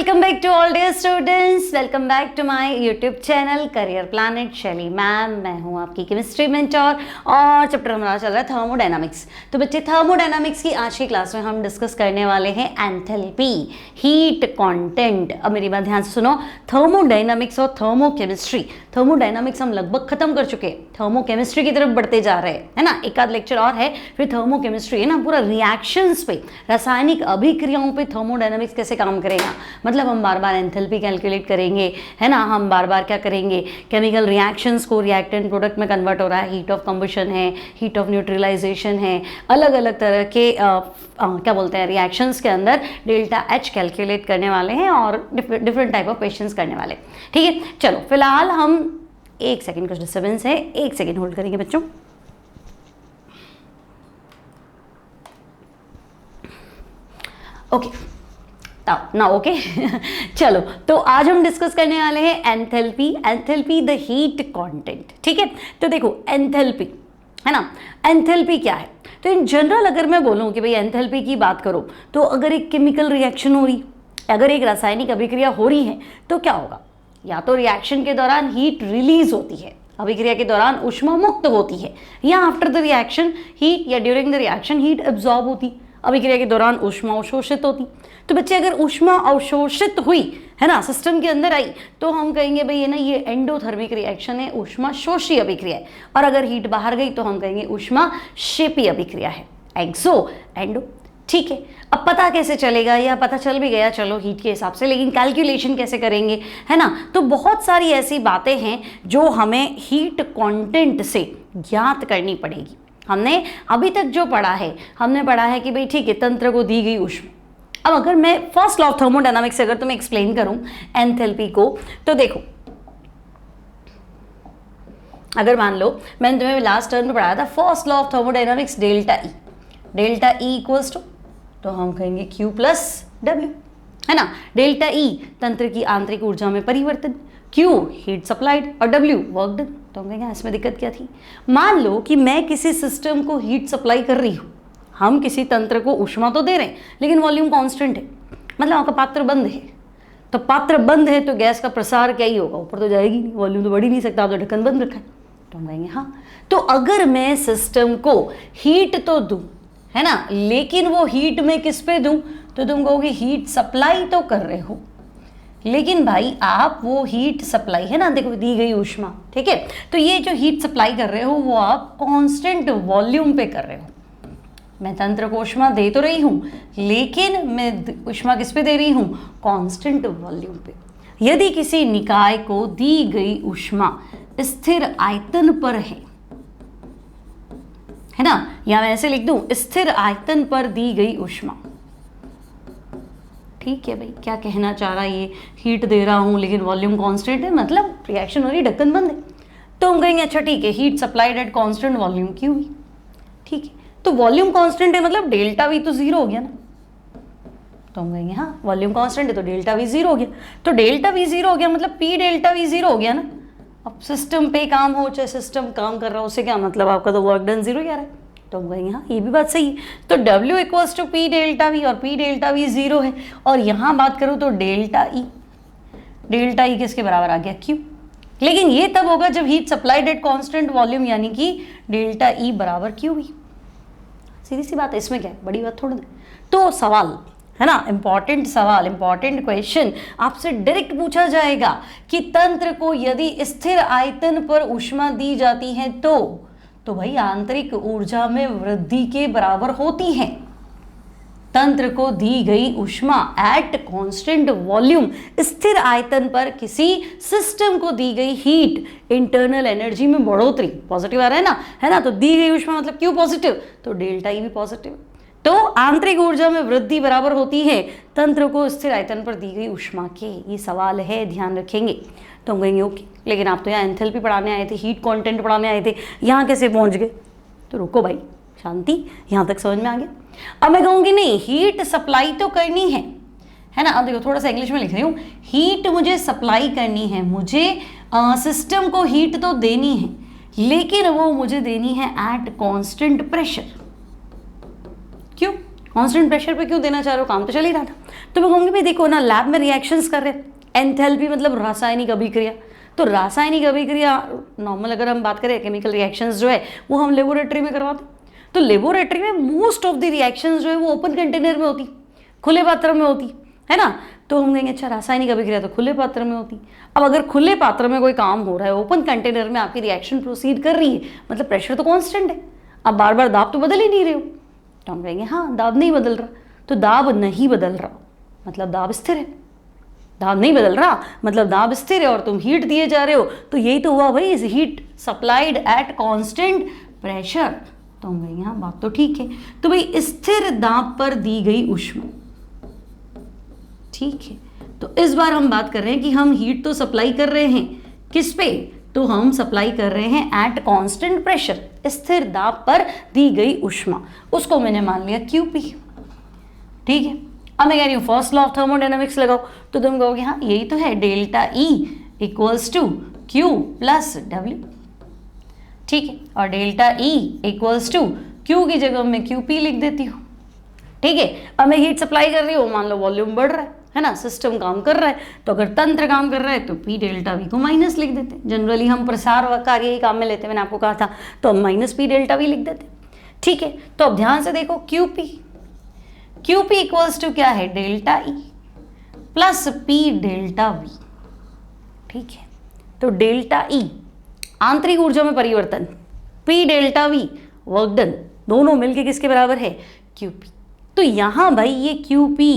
Welcome back to all dear students, welcome back to my YouTube channel career planet Shaili ma'am. मैं हूं आपकी chemistry mentor और chapter हमारा चल रहा है थर्मोडायनामिक्स। तो बच्चे थर्मोडायनामिक्स की आज की क्लास में हम डिस्कस करने वाले हैं एंथैल्पी, हीट कंटेंट। अब मेरी बात ध्यान से सुनो, थर्मोडायनामिक्स और थर्मोकेमिस्ट्री, थर्मोडायनामिक्स हम लगभग खत्म कर चुके हैं, थर्मोकेमिस्ट्री की तरफ बढ़ते जा रहे हैं, है ना। एक आध लेक्चर और है, फिर थर्मोकेमिस्ट्री है ना, पूरा रिएक्शंस पे, रासायनिक अभिक्रियाओं पे थर्मोडायनामिक्स कैसे काम करेगा। मतलब हम बार बार एंथैल्पी कैलकुलेट करेंगे, है ना। हम बार बार क्या करेंगे, केमिकल रिएक्शंस को रिएक्टेंट प्रोडक्ट में कन्वर्ट हो रहा है, हीट ऑफ कंबशन है, हीट ऑफ न्यूट्रलाइजेशन है, अलग अलग तरह के क्या बोलते हैं रिएक्शंस के अंदर डेल्टा एच कैलकुलेट करने वाले हैं और डिफरेंट टाइप ऑफ क्वेश्चंस करने वाले। ठीक है, चलो फिलहाल हम एक सेकेंड, कुछ डिस्टर्बेंस है, एक सेकेंड होल्ड करेंगे बच्चों। ओके ना, ओके चलो, तो आज हम डिस्कस करने वाले हैं एंथैल्पी द हीट कंटेंट। ठीक है, तो देखो एंथैल्पी है ना, एंथैल्पी क्या है। तो इन जनरल अगर मैं बोलूं कि भाई एंथैल्पी की बात करो, तो अगर एक केमिकल रिएक्शन हो रही, अगर एक रासायनिक अभिक्रिया हो रही है, तो क्या होगा, या तो रिएक्शन के दौरान हीट रिलीज होती है, अभिक्रिया के दौरान ऊष्मा मुक्त होती है, या आफ्टर द रिएक्शन हीट, या during the reaction heat absorb होती, अभिक्रिया के दौरान ऊष्मा अवशोषित होती। तो बच्चे अगर ऊष्मा अवशोषित हुई, है ना, सिस्टम के अंदर आई, तो हम कहेंगे भाई ये ना, ये एंडोथर्मिक रिएक्शन है, ऊष्मा शोषी अभिक्रिया है। और अगर हीट बाहर गई तो हम कहेंगे ऊष्मा क्षेपी अभिक्रिया है, एक्सो एंडो। ठीक है, अब पता कैसे चलेगा, या पता चल भी गया चलो हीट के हिसाब से, लेकिन कैलकुलेशन कैसे करेंगे, है ना। तो बहुत सारी ऐसी बातें हैं जो हमें हीट कंटेंट से ज्ञात करनी पड़ेगी। हमने अभी तक जो पढ़ा है, हमने पढ़ा है कि भाई ठीक है, तंत्र को दी गई ऊष्मा। अब अगर मैं फर्स्ट लॉ ऑफ थर्मोडायनामिक्स से अगर तुम्हें एक्सप्लेन करूं एंथैल्पी को, तो देखो, अगर मान लो मैंने तुम्हें लास्ट टर्म में पढ़ाया था first law of thermodynamics, delta E equals to, तो हम कहेंगे Q प्लस W, है ना। डेल्टा ई तंत्र की आंतरिक ऊर्जा में परिवर्तन, Q हीट सप्लाइड और W वर्क डन। तो हम कहेंगे इसमें दिक्कत क्या थी। मान लो कि मैं किसी सिस्टम को हीट सप्लाई कर रही हूँ, हम किसी तंत्र को ऊष्मा तो दे रहे हैं, लेकिन वॉल्यूम कांस्टेंट है, मतलब आपका पात्र बंद है। तो पात्र बंद है तो गैस का प्रसार क्या ही होगा, ऊपर तो जाएगी नहीं, वॉल्यूम तो बढ़ ही नहीं सकता, आप तो ढक्कन बंद रखा है। तो हम कहेंगे हाँ, तो अगर मैं सिस्टम को हीट तो दूं, है ना, लेकिन वो हीट में किस पे दूं, तो तुम कहोगे हीट सप्लाई तो कर रहे हो, लेकिन भाई आप वो हीट सप्लाई, है ना, देखो दी गई ऊष्मा, ठीक है, तो ये जो हीट सप्लाई कर रहे हो वो आप कांस्टेंट वॉल्यूम पे कर रहे हो। मैं तंत्र को ऊष्मा दे तो रही हूँ, लेकिन मैं ऊष्मा किस पे दे रही हूँ, कांस्टेंट वॉल्यूम पे। यदि किसी निकाय को दी गई ऊष्मा स्थिर आयतन पर है ना, या मैं ऐसे लिख दूं, स्थिर आयतन पर दी गई ऊष्मा। ठीक है भाई, क्या कहना चाह रहा है ये, हीट दे रहा हूं लेकिन वॉल्यूम कांस्टेंट है, मतलब रिएक्शन हो रही, ढक्कन बंद है। तो हम कहेंगे अच्छा ठीक है, heat supplied at constant volume Q हुई। ठीक है, तो वॉल्यूम कांस्टेंट है, मतलब डेल्टा वी तो जीरो हो गया ना। तो हम कहेंगे हाँ, वॉल्यूम कांस्टेंट है तो डेल्टा वी जीरो हो गया, तो डेल्टा वी जीरो हो गया मतलब पी डेल्टा वी जीरो हो गया ना। अब सिस्टम पे काम हो चाहे सिस्टम काम कर रहा हो, उससे क्या मतलब, आपका तो वर्क डन जीरो ही आ रहा है। तो हम कहेंगे हाँ, ये भी बात सही है। तो W equals to P delta V, और पी डेल्टा वी जीरो है, और यहाँ बात करूँ तो डेल्टा ई किसके बराबर आ गया, Q। लेकिन ये तब होगा जब heat supplied at constant volume, यानी कि डेल्टा ई बराबर Q हुई। सीधी सी बात है, इसमें क्या है, बड़ी बात थोड़ी। तो सवाल है ना, इंपॉर्टेंट सवाल, इंपॉर्टेंट क्वेश्चन आपसे डायरेक्ट पूछा जाएगा कि तंत्र को यदि स्थिर आयतन पर ऊष्मा दी जाती है तो भाई आंतरिक ऊर्जा में वृद्धि के बराबर होती है। तंत्र को दी गई ऊष्मा एट कांस्टेंट वॉल्यूम, स्थिर आयतन पर किसी सिस्टम को दी गई हीट, इंटरनल एनर्जी में बढ़ोतरी, पॉजिटिव आ रहा है ना, तो दी गई ऊष्मा मतलब क्यों पॉजिटिव, तो डेल्टा ई भी पॉजिटिव। तो आंतरिक ऊर्जा में वृद्धि बराबर होती है तंत्र को स्थिर आयतन पर दी गई ऊष्मा के। ये सवाल है, ध्यान रखेंगे। तो हम कहेंगे ओके, लेकिन आप तो यहाँ एंथैल्पी पढ़ाने आए थे, हीट कंटेंट पढ़ाने आए थे, यहाँ कैसे पहुँच गए। तो रुको भाई, शांति, यहाँ तक समझ में आ गया। अब मैं कहूँगी नहीं, हीट सप्लाई तो करनी है ना। अब देखो थोड़ा सा इंग्लिश में लिख रही हूँ, हीट मुझे सप्लाई करनी है, मुझे सिस्टम को हीट तो देनी है, लेकिन वो मुझे देनी है एट कांस्टेंट प्रेशर। क्यों, कांस्टेंट प्रेशर पे क्यों देना चाह रहे हो, काम तो चल ही रहा था। तो मैं कहूँगी भाई देखो ना, लैब में रिएक्शंस कर रहे हैं, एंथैल्पी मतलब रासायनिक अभिक्रिया, तो रासायनिक अभिक्रिया नॉर्मल अगर हम बात करें केमिकल रिएक्शंस जो है वो हम लेबोरेटरी में करवाते हैं। तो लेबोरेटरी में मोस्ट ऑफ द रिएक्शंस जो है वो ओपन कंटेनर में होती, खुले पात्र में होती है ना। तो हम कहेंगे अच्छा रासायनिक अभिक्रिया तो खुले पात्र में होती। अब अगर खुले पात्र में कोई काम हो रहा है, ओपन कंटेनर में आपकी रिएक्शन प्रोसीड कर रही है, मतलब प्रेशर तो कांस्टेंट है, अब बार बार दाब तो बदल ही नहीं रहे हो। तो हम कहेंगे हाँ दाब नहीं बदल रहा, तो दाब नहीं बदल रहा मतलब दाब स्थिर है, दाब नहीं बदल रहा मतलब दाब स्थिर है और तुम हीट दिए जा रहे हो, तो यही तो हुआ भाई, is heat supplied at constant pressure. तो हम कहेंगे हाँ बात तो ठीक है। तो भाई स्थिर दाब पर दी गई ऊष्मा, ठीक है। तो इस बार हम बात कर रहे हैं कि हम हीट तो सप्लाई कर रहे हैं किस पे, तो हम सप्लाई कर रहे हैं एट कांस्टेंट प्रेशर, स्थिर दाब पर दी गई ऊष्मा, उसको मैंने मान लिया QP, ठीक है। अब मैं कह रही हूँ फर्स्ट लॉ ऑफ थर्मोडायनामिक्स लगाओ, तो तुम कहोगे हाँ यही तो है, delta E equals to Q plus W, ठीक है। और delta E equals to Q की जगह मैं QP लिख देती हूँ, ठीक है। अब मैं हीट सप्लाई कर रही हूँ, मान लो वॉल्यूम बढ़ रहा है ना, सिस्टम काम कर रहा है, तो अगर तंत्र काम कर रहा है तो P डेल्टा V को माइनस लिख देते हैं। जनरली हम प्रसार कार्य ही काम में लेते हैं, मैंने आपको कहा था, तो हम माइनस P डेल्टा V लिख देते हैं, ठीक है। तो अब ध्यान से देखो QP इक्वल्स टू क्या है, delta E plus P delta V, ठीक है। तो डेल्टा E आंतरिक ऊर्जा में परिवर्तन, P delta V work done, दोनों मिलके किसके बराबर है, QP। तो यहाँ भाई ये QP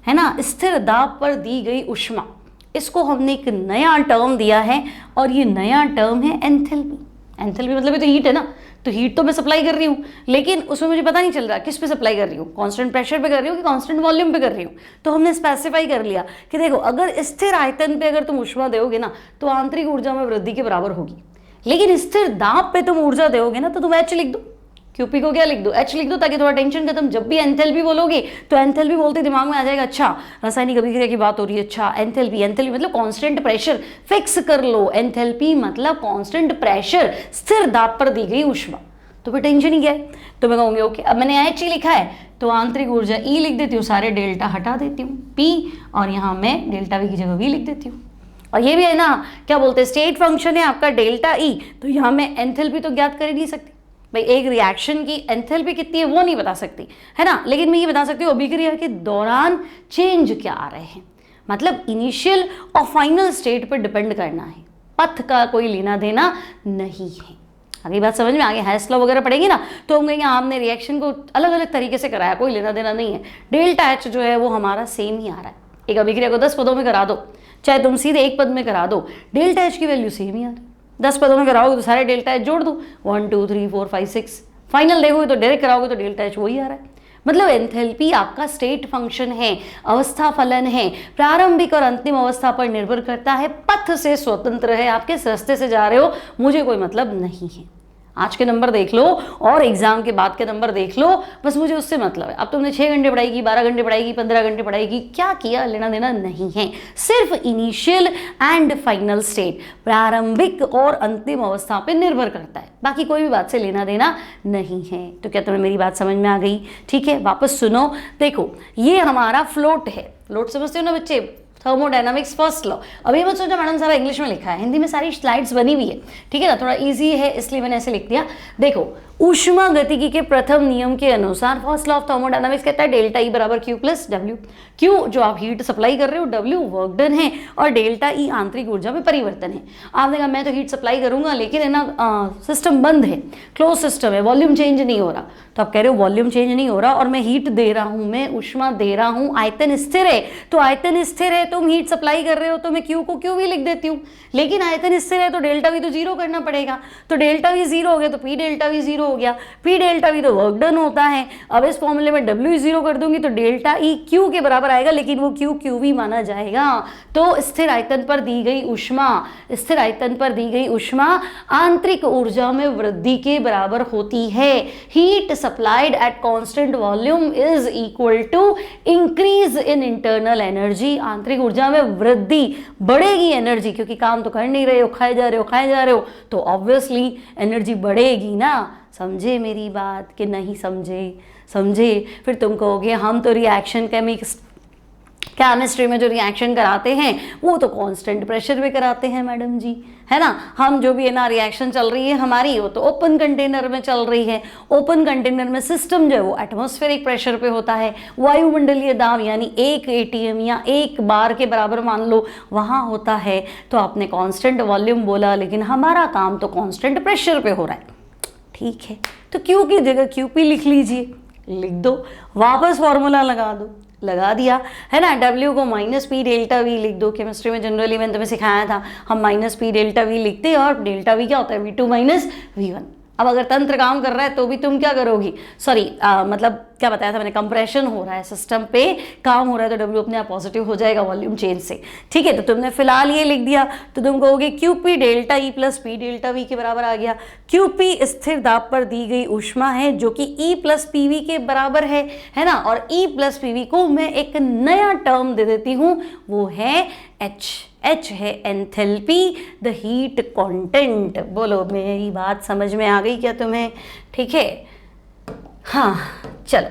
है ना, स्थिर दाब पर दी गई ऊष्मा, इसको हमने एक नया टर्म दिया है और ये नया टर्म है एंथैल्पी। एंथैल्पी मतलब ये तो हीट है ना, तो हीट तो मैं सप्लाई कर रही हूँ, लेकिन उसमें मुझे पता नहीं चल रहा किस पे सप्लाई कर रही हूँ, कांस्टेंट प्रेशर पे कर रही हूँ कि कांस्टेंट वॉल्यूम पे कर रही हूँ। तो हमने स्पेसिफाई कर लिया कि देखो अगर स्थिर आयतन पे अगर तुम ऊष्मा दोगे ना तो आंतरिक ऊर्जा में वृद्धि के बराबर होगी, लेकिन स्थिर दाब पे तुम ऊर्जा दोगे ना तो तुम H लिख दो, QP को क्या लिख दो, H लिख दो, ताकि थोड़ा टेंशन खत्म। जब भी एंथैल्पी बोलोगे तो एंथैल्पी बोलते दिमाग में आ जाएगा अच्छा रासायनिक अभिक्रिया की बात हो रही है, अच्छा एंथैल्पी मतलब कांस्टेंट प्रेशर, फिक्स कर लो, एंथैल्पी मतलब कांस्टेंट प्रेशर, स्थिर दाब पर दी गई ऊष्मा, तो फिर टेंशन ही क्या है। तो मैं कहूँगी ओके, अब मैंने H लिखा है तो आंतरिक ऊर्जा E लिख देती हूँ, सारे डेल्टा हटा देती हूँ P, और यहाँ मैं डेल्टा V की जगह V लिख देती हूँ। और ये भी है ना, क्या बोलते हैं, स्टेट फंक्शन है आपका डेल्टा E, तो यहाँ मैं एंथैल्पी तो ज्ञात कर ही नहीं सकती भाई, एक रिएक्शन की एंथैल्पी कितनी है वो नहीं बता सकती है ना, लेकिन मैं ये बता सकती हूँ अभिक्रिया के दौरान चेंज क्या आ रहे हैं, मतलब इनिशियल और फाइनल स्टेट पर डिपेंड करना है, पथ का कोई लेना देना नहीं है। आगे बात समझ में आ गया, हैस लॉ वगैरह पढ़ेंगे ना तो हम कहेंगे आपने रिएक्शन को अलग अलग तरीके से कराया, कोई लेना देना नहीं है, डेल्टा H जो है वो हमारा सेम ही आ रहा है। एक अभिक्रिया को 10 पदों में करा दो, चाहे तुम सीधे एक पद में करा दो, डेल्टा H की वैल्यू सेम ही आ रही है। 10 पदों में कराओगे तो सारे डेल्टा H जोड़ दो, 1 2 3 4 5 6, फाइनल देखोगे तो डायरेक्ट कराओगे तो डेल्टा H वही आ रहा है। मतलब एंथैल्पी आपका स्टेट फंक्शन है, अवस्था फलन है, प्रारंभिक और अंतिम अवस्था पर निर्भर करता है, पथ से स्वतंत्र है, आप किस रास्ते से जा रहे हो मुझे कोई मतलब नहीं है। आज के नंबर देख लो और एग्जाम के बाद के नंबर देख लो, बस मुझे उससे मतलब है। अब तुमने 6 घंटे पढ़ाई की, 12 घंटे पढ़ाई की, 15 घंटे पढ़ाई की, क्या किया लेना देना नहीं है, सिर्फ इनिशियल एंड फाइनल स्टेट, प्रारंभिक और अंतिम अवस्था पे निर्भर करता है, बाकी कोई भी बात से लेना देना नहीं है। तो क्या तुम्हें मेरी बात समझ में आ गई? ठीक है, वापस सुनो, देखो ये हमारा फ्लोट है, फ्लोट समझते हो ना बच्चे, थर्मोडायनामिक्स फर्स्ट लॉ। अभी मत सोचो मैडम सारा इंग्लिश में लिखा है, हिंदी में सारी स्लाइड्स बनी हुई है, ठीक है ना, थोड़ा इजी है इसलिए मैंने ऐसे लिख दिया। देखो ऊष्मा गतिकी के प्रथम नियम के अनुसार फर्स्ट लॉ ऑफ थर्मोडायनामिक्स कहता है डेल्टा ई बराबर क्यू प्लस डब्ल्यू। क्यू जो आप हीट सप्लाई कर रहे हो, डब्ल्यू वर्क डन है, और डेल्टा ई आंतरिक ऊर्जा में परिवर्तन है। आपने कहा मैं तो हीट सप्लाई करूंगा लेकिन है ना सिस्टम बंद है, क्लोज सिस्टम है, वॉल्यूम चेंज नहीं हो रहा। तो आप कह रहे हो वॉल्यूम चेंज नहीं हो रहा और मैं हीट दे रहा हूं, मैं ऊष्मा दे रहा हूं, आयतन स्थिर है, तो आयतन स्थिर है, तुम हीट सप्लाई कर रहे हो तो मैं क्यू को क्यू भी लिख देती हूँ, लेकिन आयतन स्थिर है तो डेल्टा वी तो जीरो करना पड़ेगा, तो डेल्टा वी जीरो हो गया तो पी डेल्टा वी जीरो हो गया, पी डेल्टा वी तो वर्क डन होता है। अब इस फॉर्मूले में डब्ल्यू जीरो कर दूंगी तो डेल्टा ई क्यू के बराबर आएगा, लेकिन वो क्यू क्यू भी माना जाएगा। तो स्थिर आयतन पर दी गई ऊष्मा, स्थिर आयतन पर दी गई ऊष्मा आंतरिक ऊर्जा में वृद्धि के बराबर होती है। Heat supplied at constant volume is equal to increase in internal energy. आंतरिक ऊर्जा में वृद्धि, बढ़ेगी एनर्जी, क्योंकि काम तो कर नहीं रहे हो, खाए जा रहे हो, तो ऑब्वियसली एनर्जी बढ़ेगी ना। समझे मेरी बात कि नहीं समझे? समझे? फिर तुम कहोगे हम तो रिएक्शन केमिस्ट्री में जो रिएक्शन कराते हैं वो तो कांस्टेंट प्रेशर पे कराते हैं मैडम जी, है ना। हम जो भी है ना रिएक्शन चल रही है हमारी, वो तो ओपन कंटेनर में चल रही है। ओपन कंटेनर में सिस्टम जो है वो एटमॉस्फेरिक प्रेशर पे होता है, वायुमंडलीय दाब यानी 1 ATM या 1 बार के बराबर मान लो वहाँ होता है। तो आपने कांस्टेंट वॉल्यूम बोला, लेकिन हमारा काम तो कांस्टेंट प्रेशर पे हो रहा है, ठीक है। तो क्यू की जगह QP लिख लीजिए, लिख दो, वापस फॉर्मूला लगा दो, लगा दिया, है ना। W को -P डेल्टा V लिख दो। केमिस्ट्री में जनरली मैंने तुम्हें सिखाया था, हम -P डेल्टा V लिखते हैं और डेल्टा V क्या होता है, V2 - V1। अब अगर तंत्र काम कर रहा है तो भी तुम क्या करोगी, सॉरी मतलब क्या बताया था मैंने, कंप्रेशन हो रहा है, सिस्टम पे काम हो रहा है, तो W अपने आप पॉजिटिव हो जाएगा वॉल्यूम चेंज से, ठीक है। तो तुमने फिलहाल ये लिख दिया, तो तुम कहोगे QP delta E plus P delta V के बराबर आ गया। QP स्थिर दाब पर दी गई ऊष्मा है जो कि E प्लस PV के बराबर है ना। और E प्लस PV को मैं एक नया टर्म दे देती हूँ, वो है H है एंथैल्पी द हीट कंटेंट। बोलो मेरी बात समझ में आ गई क्या तुम्हें, ठीक है। हाँ चलो,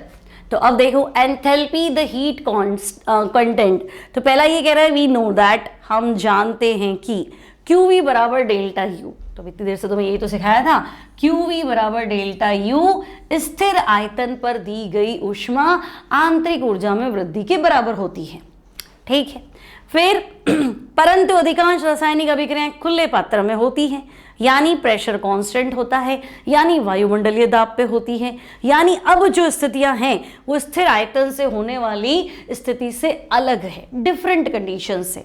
तो अब देखो एंथैल्पी द हीट कंटेंट। तो पहला ये कह रहा है वी नो दैट, हम जानते हैं कि QV बराबर डेल्टा U। तो इतनी देर से तुम्हें ये तो सिखाया था, QV बराबर डेल्टा U स्थिर आयतन पर दी गई ऊष्मा आंतरिक ऊर्जा में वृद्धि के बराबर होती है, ठीक है। फिर परंतु अधिकांश रासायनिक अभिक्रियाएं खुले पात्र में होती हैं, यानी प्रेशर कांस्टेंट होता है, यानी वायुमंडलीय दाब पे होती है, यानी अब जो स्थितियां हैं वो स्थिर आयतन से होने वाली स्थिति से अलग है, डिफरेंट कंडीशन से,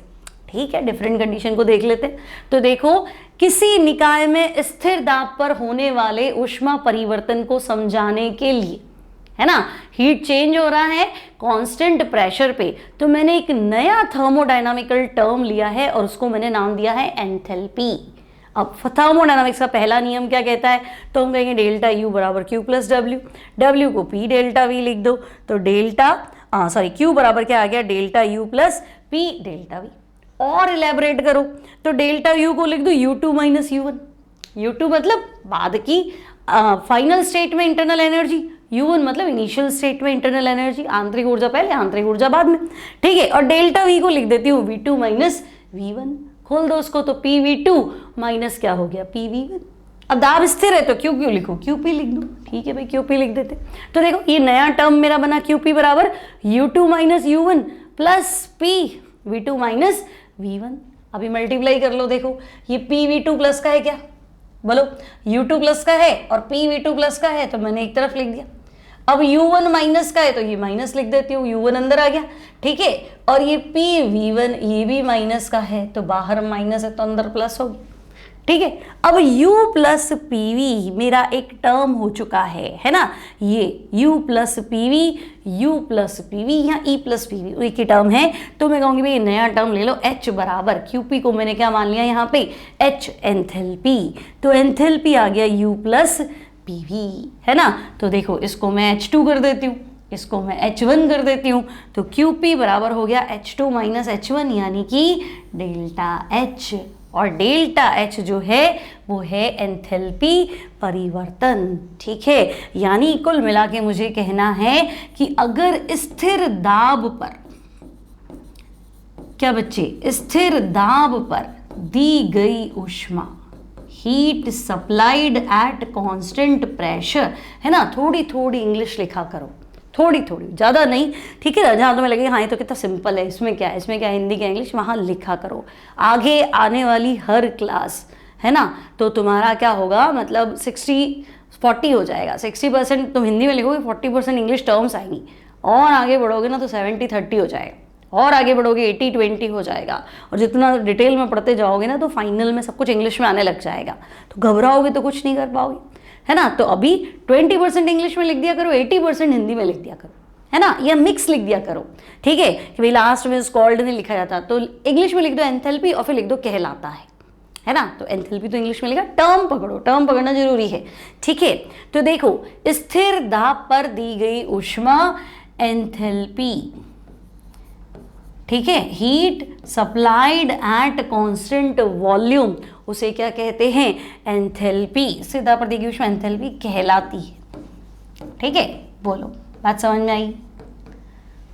ठीक है। डिफरेंट कंडीशन को देख लेते हैं। तो देखो, किसी निकाय में स्थिर दाब पर होने वाले ऊष्मा परिवर्तन को समझाने के लिए, है ना, हीट चेंज हो रहा है कांस्टेंट प्रेशर पे, तो मैंने एक नया थर्मोडायनामिकल टर्म लिया है और उसको मैंने नाम दिया है एंथैल्पी। अब थर्मोडायनामिक्स का पहला नियम क्या कहता है, तो हम कहेंगे डेल्टा U बराबर Q प्लस W। W को P डेल्टा V लिख दो, तो Q बराबर क्या आ गया, delta U plus P delta V। और इलेबोरेट करो तो डेल्टा U को लिख दो U2 - U1। U2 मतलब बाद की फाइनल स्टेट में इंटरनल एनर्जी, U1 मतलब इनिशियल स्टेट में इंटरनल एनर्जी, आंतरिक ऊर्जा पहले आंतरिक ऊर्जा बाद में, ठीक है। और डेल्टा V को लिख देती हूँ V2 - V1। खोल दो उसको, तो PV2 माइनस क्या हो गया, PV1। अब दाब स्थिर है तो QQ लिखो, QP लिख दो, ठीक है भाई, QP लिख देते। तो देखो ये नया टर्म मेरा बना QP बराबर U2 - U1 plus P V2 - V1। अभी मल्टीप्लाई कर लो, देखो ये PV2 प्लस का है क्या, बोलो U2 प्लस का है और PV2 प्लस का है, तो मैंने एक तरफ लिख दिया। अब U1 माइनस का है तो ये माइनस लिख देती हूँ, U1 अंदर आ गया, ठीक है। और ये PV1 ये भी माइनस का है, तो बाहर माइनस है तो अंदर प्लस होगी, ठीक है। अब U प्लस PV मेरा एक टर्म हो चुका है ना, ये U प्लस PV या E प्लस PV एक ही टर्म है। तो मैं कहूँगी भाई ये नया टर्म ले लो, H बराबर QP को मैंने क्या मान लिया यहाँ पे, H एंथैल्पी। तो एंथैल्पी आ गया U प्लस PV, है ना। तो देखो इसको मैं H2 कर देती हूँ, इसको मैं H1 कर देती हूँ, तो QP बराबर हो गया H2 - H1 यानी कि डेल्टा H। और डेल्टा H जो है वो है एंथैल्पी परिवर्तन, ठीक है। यानी कुल मिला के मुझे कहना है कि अगर स्थिर दाब पर, क्या बच्चे, स्थिर दाब पर दी गई ऊष्मा, heat supplied at constant pressure, है ना। थोड़ी थोड़ी इंग्लिश लिखा करो, थोड़ी थोड़ी, ज़्यादा नहीं, ठीक है ना। जहाँ तुम्हें लगे हाँ ये तो कितना सिंपल है, इसमें क्या हिंदी क्या इंग्लिश, वहाँ लिखा करो। आगे आने वाली हर क्लास, है ना, तो तुम्हारा क्या होगा, मतलब 60-40 हो जाएगा। 60% तुम हिंदी में लिखोगे, 40% इंग्लिश टर्म्स आएंगी, और आगे बढ़ोगे ना तो 70-30 हो जाएगा, और आगे बढ़ोगे 80-20 हो जाएगा। और जितना डिटेल में पढ़ते जाओगे ना तो फाइनल में सब कुछ इंग्लिश में आने लग जाएगा, तो घबराओगे तो कुछ नहीं कर पाओगे, है ना। तो अभी 20% इंग्लिश में लिख दिया करो, 80% हिंदी में लिख दिया करो, है ना, या मिक्स लिख दिया करो, ठीक है। कि भाई लास्ट में स्कॉल्ड नहीं लिखा जाता तो इंग्लिश में लिख दो एंथैल्पी और फिर लिख दो कहलाता है ना। तो एंथैल्पी तो इंग्लिश में लिखा, टर्म पकड़ो, टर्म पकड़ना जरूरी है, ठीक है। तो देखो स्थिर दाब पर दी गई ऊष्मा एंथैल्पी, ठीक है, heat supplied at constant volume, उसे क्या कहते हैं, एंथैल्पी। सीधा पर दी गई ऊष्मा एंथैल्पी कहलाती है, ठीक है। बोलो बात समझ में आई,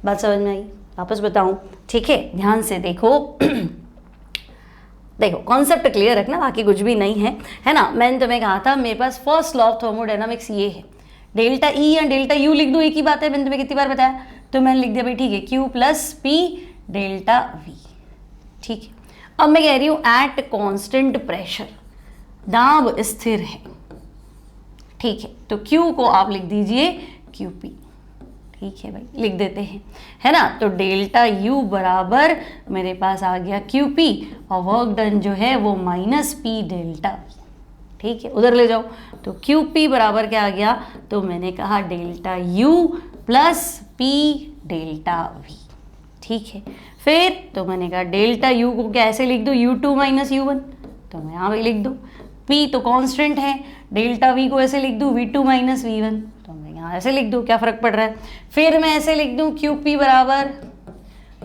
बात समझ में आई। वापस बताऊं, ठीक है, ध्यान से देखो। देखो कॉन्सेप्ट क्लियर रखना, बाकी कुछ भी नहीं है ना। मैंने तुम्हें कहा था मेरे पास फर्स्ट लॉ ऑफ थर्मोडायनामिक्स ये है, डेल्टा ई या डेल्टा यू लिख दो, एक ही बात है, मैंने तुम्हें कितनी बार बताया। तो मैंने लिख दिया भाई, ठीक है, Q plus P delta we, ठीक है। अब मैं कह रही हूं एट कांस्टेंट प्रेशर, दाब स्थिर है, ठीक है, तो क्यू को आप लिख दीजिए क्यू पी, ठीक है भाई, लिख देते हैं, है ना। तो डेल्टा यू बराबर मेरे पास आ गया क्यू पी, और वर्क डन जो है वो माइनस पी डेल्टा, ठीक है, उधर ले जाओ। तो क्यू पी बराबर क्या आ गया, तो मैंने कहा delta U plus P delta we, ठीक है। फिर तो मैंने कहा डेल्टा यू को कैसे लिख दो, U two minus U one, तो मैं यहाँ पे लिख दूँ। पी तो कांस्टेंट है, डेल्टा वी को ऐसे लिख दूँ, V two minus V one, तो मैं यहाँ ऐसे लिख दूँ, क्या फ़र्क पड़ रहा है। फिर मैं ऐसे लिख दूँ क्यू पी बराबर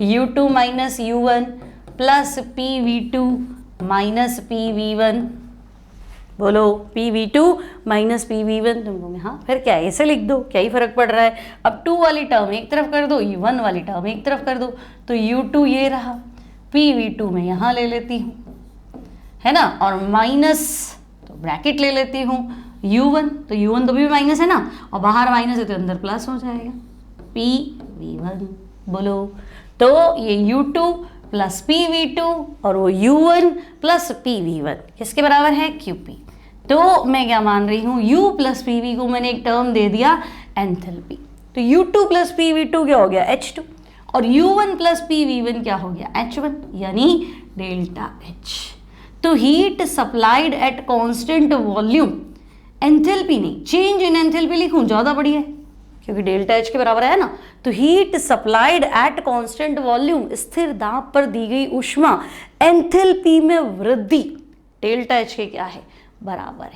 U two minus U one plus P V two minus P V one, बोलो P V two minus P V one, तुमको मैं हाँ फिर क्या ऐसे लिख दो, क्या ही फर्क पड़ रहा है। अब टू वाली टर्म एक तरफ कर दो, यू वन वाली टर्म एक तरफ कर दो, तो यू टू ये रहा, पी वी टू मैं यहाँ ले लेती हूँ, है ना, और माइनस तो ब्रैकेट ले लेती हूँ यू वन, तो यू वन तो भी माइनस है ना, और बाहर माइनस है तो अंदर प्लस हो जाएगा, पी वी वन, बोलो। तो ये U two plus P V two और वो U one plus P V one किसके बराबर है, क्यू पी। तो मैं क्या मान रही हूँ, u प्लस पी वी को मैंने एक टर्म दे दिया एंथैल्पी, तो u2 plus P V to क्या हो गया H2, और u1 plus P V one क्या हो गया H1, यानी डेल्टा H। तो heat supplied at constant volume, enthalpy नहीं, चेंज इन एंथैल्पी लिखूं ज़्यादा बढ़िया है क्योंकि डेल्टा H के बराबर है ना। तो heat supplied at constant volume, स्थिर दाब पर दी गई ऊष्मा एंथैल्पी में वृद्धि डेल्टा H के क्या है, बराबर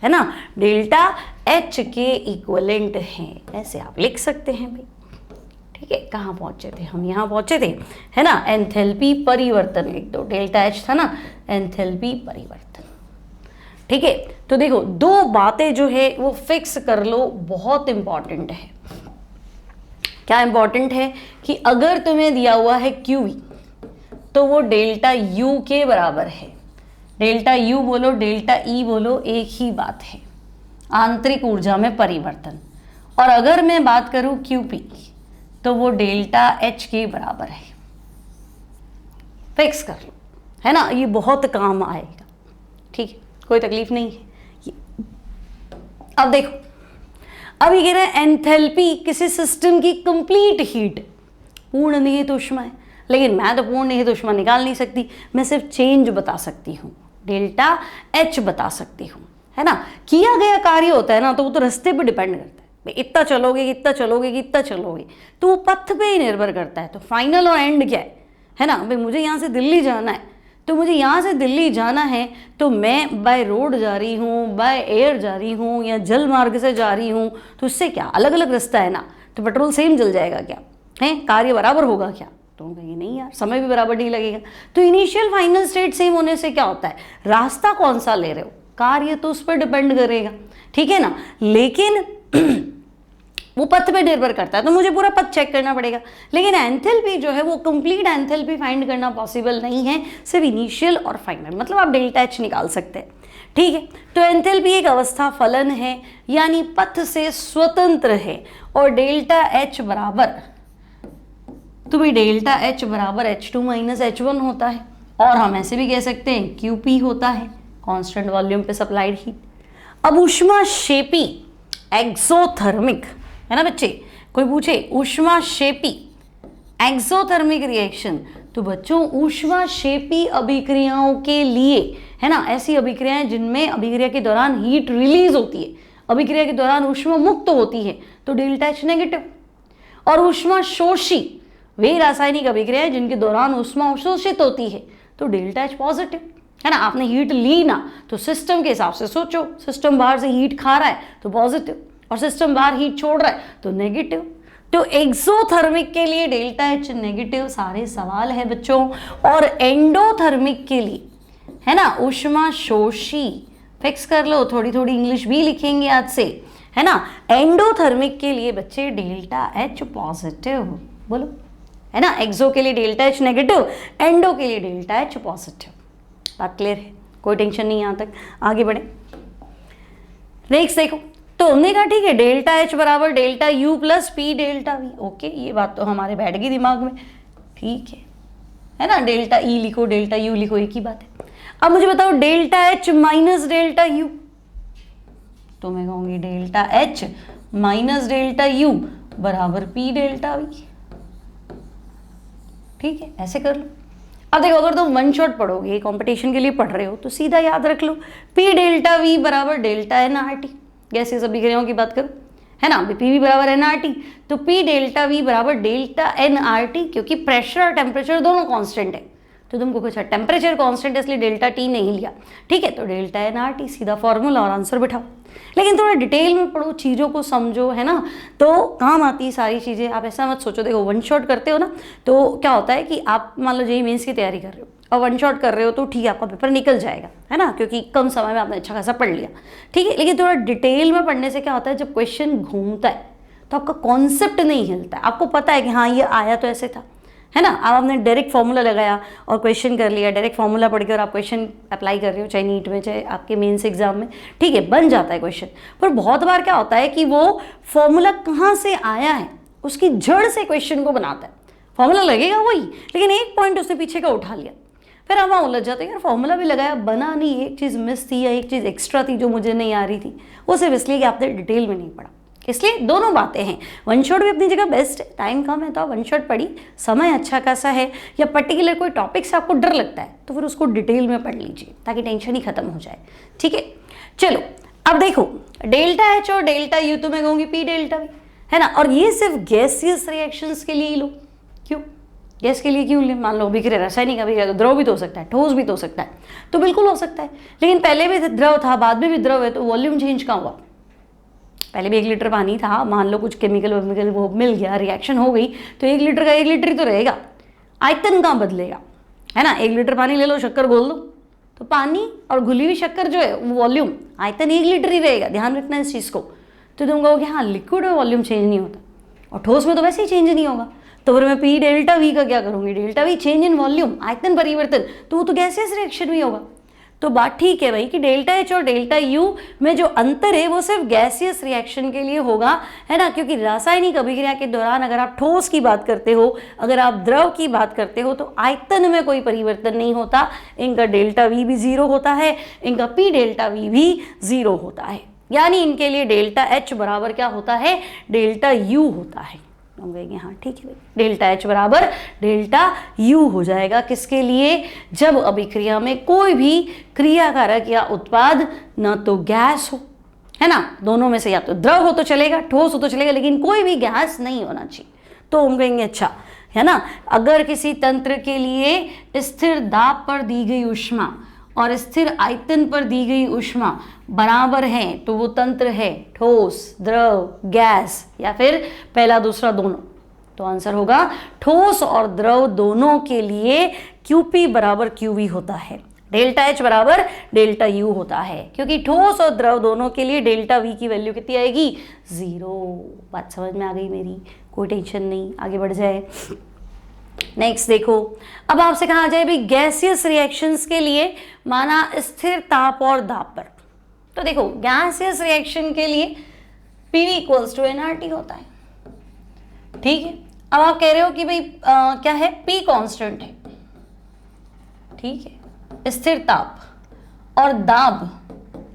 है ना, डेल्टा H के इक्विवेलेंट है, ऐसे आप लिख सकते हैं भाई, ठीक है। कहाँ पहुंचे थे हम, यहाँ पहुंचे थे, है ना। एंथैल्पी परिवर्तन लिख दो, डेल्टा H था ना, एंथैल्पी परिवर्तन, ठीक है। तो देखो दो बातें जो है वो फिक्स कर लो, बहुत इंपॉर्टेंट है। क्या इंपॉर्टेंट है कि अगर तुम्हें दिया हुआ है QV तो वो डेल्टा U के बराबर है, डेल्टा यू बोलो डेल्टा ई बोलो एक ही बात है, आंतरिक ऊर्जा में परिवर्तन। और अगर मैं बात करूं क्यूपी तो वो डेल्टा एच के बराबर है, फिक्स कर लो, है ना, ये बहुत काम आएगा, ठीक है, कोई तकलीफ नहीं है। अब देखो, अभी कह रहे हैं एंथैल्पी किसी सिस्टम की कंप्लीट हीट, पूर्ण निहित ऊष्मा है, लेकिन मैं तो पूर्ण निहित ऊष्मा निकाल नहीं सकती, मैं सिर्फ चेंज बता सकती हूँ, डेल्टा H बता सकती हूँ, है ना। किया गया कार्य होता है ना, तो वो तो रास्ते पे डिपेंड करता है, भाई इतना चलोगे कितना चलोगे कितना चलोगे, तो वो पथ पे ही निर्भर करता है। तो फाइनल और एंड क्या है ना, भाई मुझे यहाँ से दिल्ली जाना है, तो मुझे यहाँ से दिल्ली जाना है, तो मैं बाय रोड जा रही हूँ, बाय एयर जा रही हूँ, या जल मार्ग से जा रही हूँ, तो उससे क्या अलग अलग रास्ता है ना, तो पेट्रोल सेम जल जाएगा क्या, है कार्य बराबर होगा क्या, तो कहीं नहीं यार, समय भी बराबर नहीं लगेगा। तो इनिशियल फाइनल स्टेट सेम होने से क्या होता है, रास्ता कौन सा ले रहे हो, कार्य तो उस पर डिपेंड करेगा, ठीक है ना, लेकिन वो पथ पे निर्भर करता है, तो मुझे पूरा पथ चेक करना पड़ेगा। लेकिन एंथैल्पी जो है वो कंप्लीट एंथैल्पी फाइंड करना पॉसिबल नहीं है, सिर्फ इनिशियल और फाइनल, मतलब आप डेल्टा H निकाल सकते हैं, ठीक है। तो एंथैल्पी एक अवस्था फलन है, यानी पथ से स्वतंत्र है, और डेल्टा H बराबर, तो भाई डेल्टा H बराबर H2 माइनस H1 होता है, और हम ऐसे भी कह सकते हैं QP होता है, कांस्टेंट वॉल्यूम पे सप्लाइड हीट। अब ऊष्माक्षेपी एक्सोथर्मिक, है ना बच्चे, कोई पूछे ऊष्माक्षेपी एक्सोथर्मिक रिएक्शन, तो बच्चों ऊष्माक्षेपी अभिक्रियाओं के लिए, है ना, ऐसी अभिक्रियाएं जिनमें अभिक्रिया के दौरान हीट रिलीज होती है, अभिक्रिया के दौरान ऊष्मा मुक्त होती है, तो डेल्टा H नेगेटिव। और ऊष्माशोषी वे रासायनिक अभिक्रियाएं जिनके दौरान ऊष्मा अवशोषित होती है, तो डेल्टा H पॉजिटिव, है ना। आपने हीट ली ना, तो सिस्टम के हिसाब से सोचो, सिस्टम बाहर से हीट खा रहा है तो पॉजिटिव, और सिस्टम बाहर हीट छोड़ रहा है तो नेगेटिव। तो एक्सोथर्मिक के लिए डेल्टा H नेगेटिव, सारे सवाल है बच्चों। और एंडोथर्मिक के लिए, है ना, ऊष्माशोषी, फिक्स कर लो, थोड़ी थोड़ी इंग्लिश भी लिखेंगे आज से, है ना। एंडोथर्मिक के लिए बच्चे डेल्टा H पॉजिटिव, बोलो है ना, एक्सो के लिए डेल्टा एच नेगेटिव, एंडो के लिए डेल्टा एच पॉजिटिव। बात क्लियर है, कोई टेंशन नहीं यहाँ तक, आगे बढ़े। नेक्स्ट देखो, तो हमने कहा ठीक है डेल्टा एच बराबर delta U plus P delta we, okay ये बात तो हमारे बैठ गई दिमाग में, ठीक है ना, डेल्टा ई लिखो डेल्टा यू लिखो, एक ही बात है। अब मुझे बताओ delta H minus delta U, तो मैं कहूंगी delta H minus delta U बराबर पी डेल्टा वी, ठीक है, ऐसे कर लो। अब देखो अगर तुम वन शॉट पढ़ोगे, कंपटीशन के लिए पढ़ रहे हो, तो सीधा याद रख लो पी डेल्टा वी बराबर delta N R T, gases अभिक्रियाओं की बात करो, है ना, पी वी बराबर एन आर टी, तो पी डेल्टा वी बराबर डेल्टा एन आर टी, क्योंकि प्रेशर और टेम्परेचर दोनों कांस्टेंट है, तो तुमको कुछ टेम्परेचर कांस्टेंट है इसलिए डेल्टा टी नहीं लिया, ठीक है, तो डेल्टा एन आर टी, सीधा फॉर्मूला और आंसर बिठाओ। लेकिन थोड़ा डिटेल में पढ़ो, चीज़ों को समझो, है ना, तो काम आती है सारी चीज़ें। आप ऐसा मत सोचो, देखो वन शॉट करते हो ना, तो क्या होता है कि आप मान लो जेईई मेंस की तैयारी कर रहे हो और वन शॉट कर रहे हो, तो ठीक है आपका पेपर निकल जाएगा, है ना, क्योंकि कम समय में आपने अच्छा खासा पढ़ लिया, ठीक है। लेकिन थोड़ा डिटेल में पढ़ने से क्या होता है, जब क्वेश्चन घूमता है तो आपका कॉन्सेप्ट नहीं हिलता है, आपको पता है कि हाँ ये आया तो ऐसे था, है ना। अब आपने डायरेक्ट फॉर्मूला लगाया और क्वेश्चन कर लिया, डायरेक्ट फॉर्मूला पढ़ के और आप क्वेश्चन अप्लाई कर रहे हो, चाहे नीट में चाहे आपके मेंस एग्जाम में, ठीक है, बन जाता है क्वेश्चन। पर बहुत बार क्या होता है कि वो फॉर्मूला कहाँ से आया है, उसकी जड़ से क्वेश्चन को बनाता है। फॉर्मूला लगेगा वही, लेकिन एक पॉइंट उसने पीछे का उठा लिया, फिर हम वहाँ उलझ जाते हैं, यार फॉर्मूला भी लगाया, बना नहीं, एक चीज़ मिस थी या एक चीज़ एक्स्ट्रा थी जो मुझे नहीं आ रही थी, वो सिर्फ इसलिए कि आपने डिटेल में नहीं पढ़ा। इसलिए दोनों बातें हैं, वन शॉट भी अपनी जगह बेस्ट है, टाइम कम है तो आप वन शॉट पढ़ी, समय अच्छा खासा है, या पर्टिकुलर कोई टॉपिक से आपको डर लगता है तो फिर उसको डिटेल में पढ़ लीजिए ताकि टेंशन ही खत्म हो जाए, ठीक है। चलो अब देखो डेल्टा एच और डेल्टा यू, तो मैं कहूँगी पी डेल्टा वी, है ना, और ये सिर्फ गैसियस रिएक्शंस के लिए ही लो। क्यों गैस के लिए क्यों ले, मान लो अभिक्रिया रासायनिक अभिक्रिया, तो द्रव भी तो हो सकता है, ठोस भी तो हो सकता है, तो बिल्कुल हो सकता है, लेकिन पहले भी द्रव था बाद में भी द्रव है, तो वॉल्यूम चेंज कहाँ हुआ, पहले भी 1 लीटर पानी था, मान लो कुछ केमिकल वो मिल गया, रिएक्शन हो गई, तो 1 लीटर का 1 लीटर ही तो रहेगा, आयतन कहाँ बदलेगा, है ना। 1 लीटर पानी ले लो, शक्कर घोल दो, तो पानी और घुली हुई शक्कर जो है वो वॉल्यूम, आयतन 1 लीटर ही रहेगा, ध्यान रखना इस चीज़ को। तो तुम कहोगे हाँ लिक्विड में वॉल्यूम चेंज नहीं होता, और ठोस में तो वैसे ही चेंज नहीं होगा, तो फिर मैं पी डेल्टा वी का क्या करूँगी, delta we change in volume, आयतन परिवर्तन, तो वो तो गैसियस रिएक्शन भी होगा। तो बात ठीक है भाई कि डेल्टा एच और डेल्टा यू में जो अंतर है वो सिर्फ गैसियस रिएक्शन के लिए होगा, है ना, क्योंकि रासायनिक अभिक्रिया के दौरान अगर आप ठोस की बात करते हो, अगर आप द्रव की बात करते हो, तो आयतन में कोई परिवर्तन नहीं होता, इनका डेल्टा वी भी 0 होता है, इनका पी डेल्टा वी भी 0 होता है, यानी इनके लिए डेल्टा एच बराबर क्या होता है, डेल्टा यू होता है। हम कहेंगे हाँ ठीक है भाई, डेल्टा एच बराबर डेल्टा यू हो जाएगा, किसके लिए, जब अभिक्रिया में कोई भी क्रियाकारक या उत्पाद न तो गैस हो, है ना, दोनों में से या तो द्रव हो तो चलेगा, ठोस हो तो चलेगा, लेकिन कोई भी गैस नहीं होना चाहिए। तो हम कहेंगे अच्छा, है ना, अगर किसी तंत्र के लिए स्थिर दाब पर दी गई ऊष्मा और स्थिर आयतन पर दी गई ऊष्मा बराबर है, तो वो तंत्र है ठोस, द्रव, गैस, या फिर पहला दूसरा दोनों। तो आंसर होगा ठोस और द्रव दोनों के लिए QP बराबर QV होता है, डेल्टा एच बराबर डेल्टा यू होता है, क्योंकि ठोस और द्रव दोनों के लिए डेल्टा वी की वैल्यू कितनी आएगी, 0। बात समझ में आ गई मेरी, कोई टेंशन नहीं, आगे बढ़ जाए। नेक्स्ट देखो, अब आपसे कहा जाए भाई गैसियस रिएक्शंस के लिए माना स्थिर ताप और दाब पर, तो देखो गैसियस रिएक्शन के लिए PV इक्वल्स टू nRT होता है, ठीक है। अब आप कह रहे हो कि भाई क्या है, P कांस्टेंट है, ठीक है, स्थिर ताप और दाब,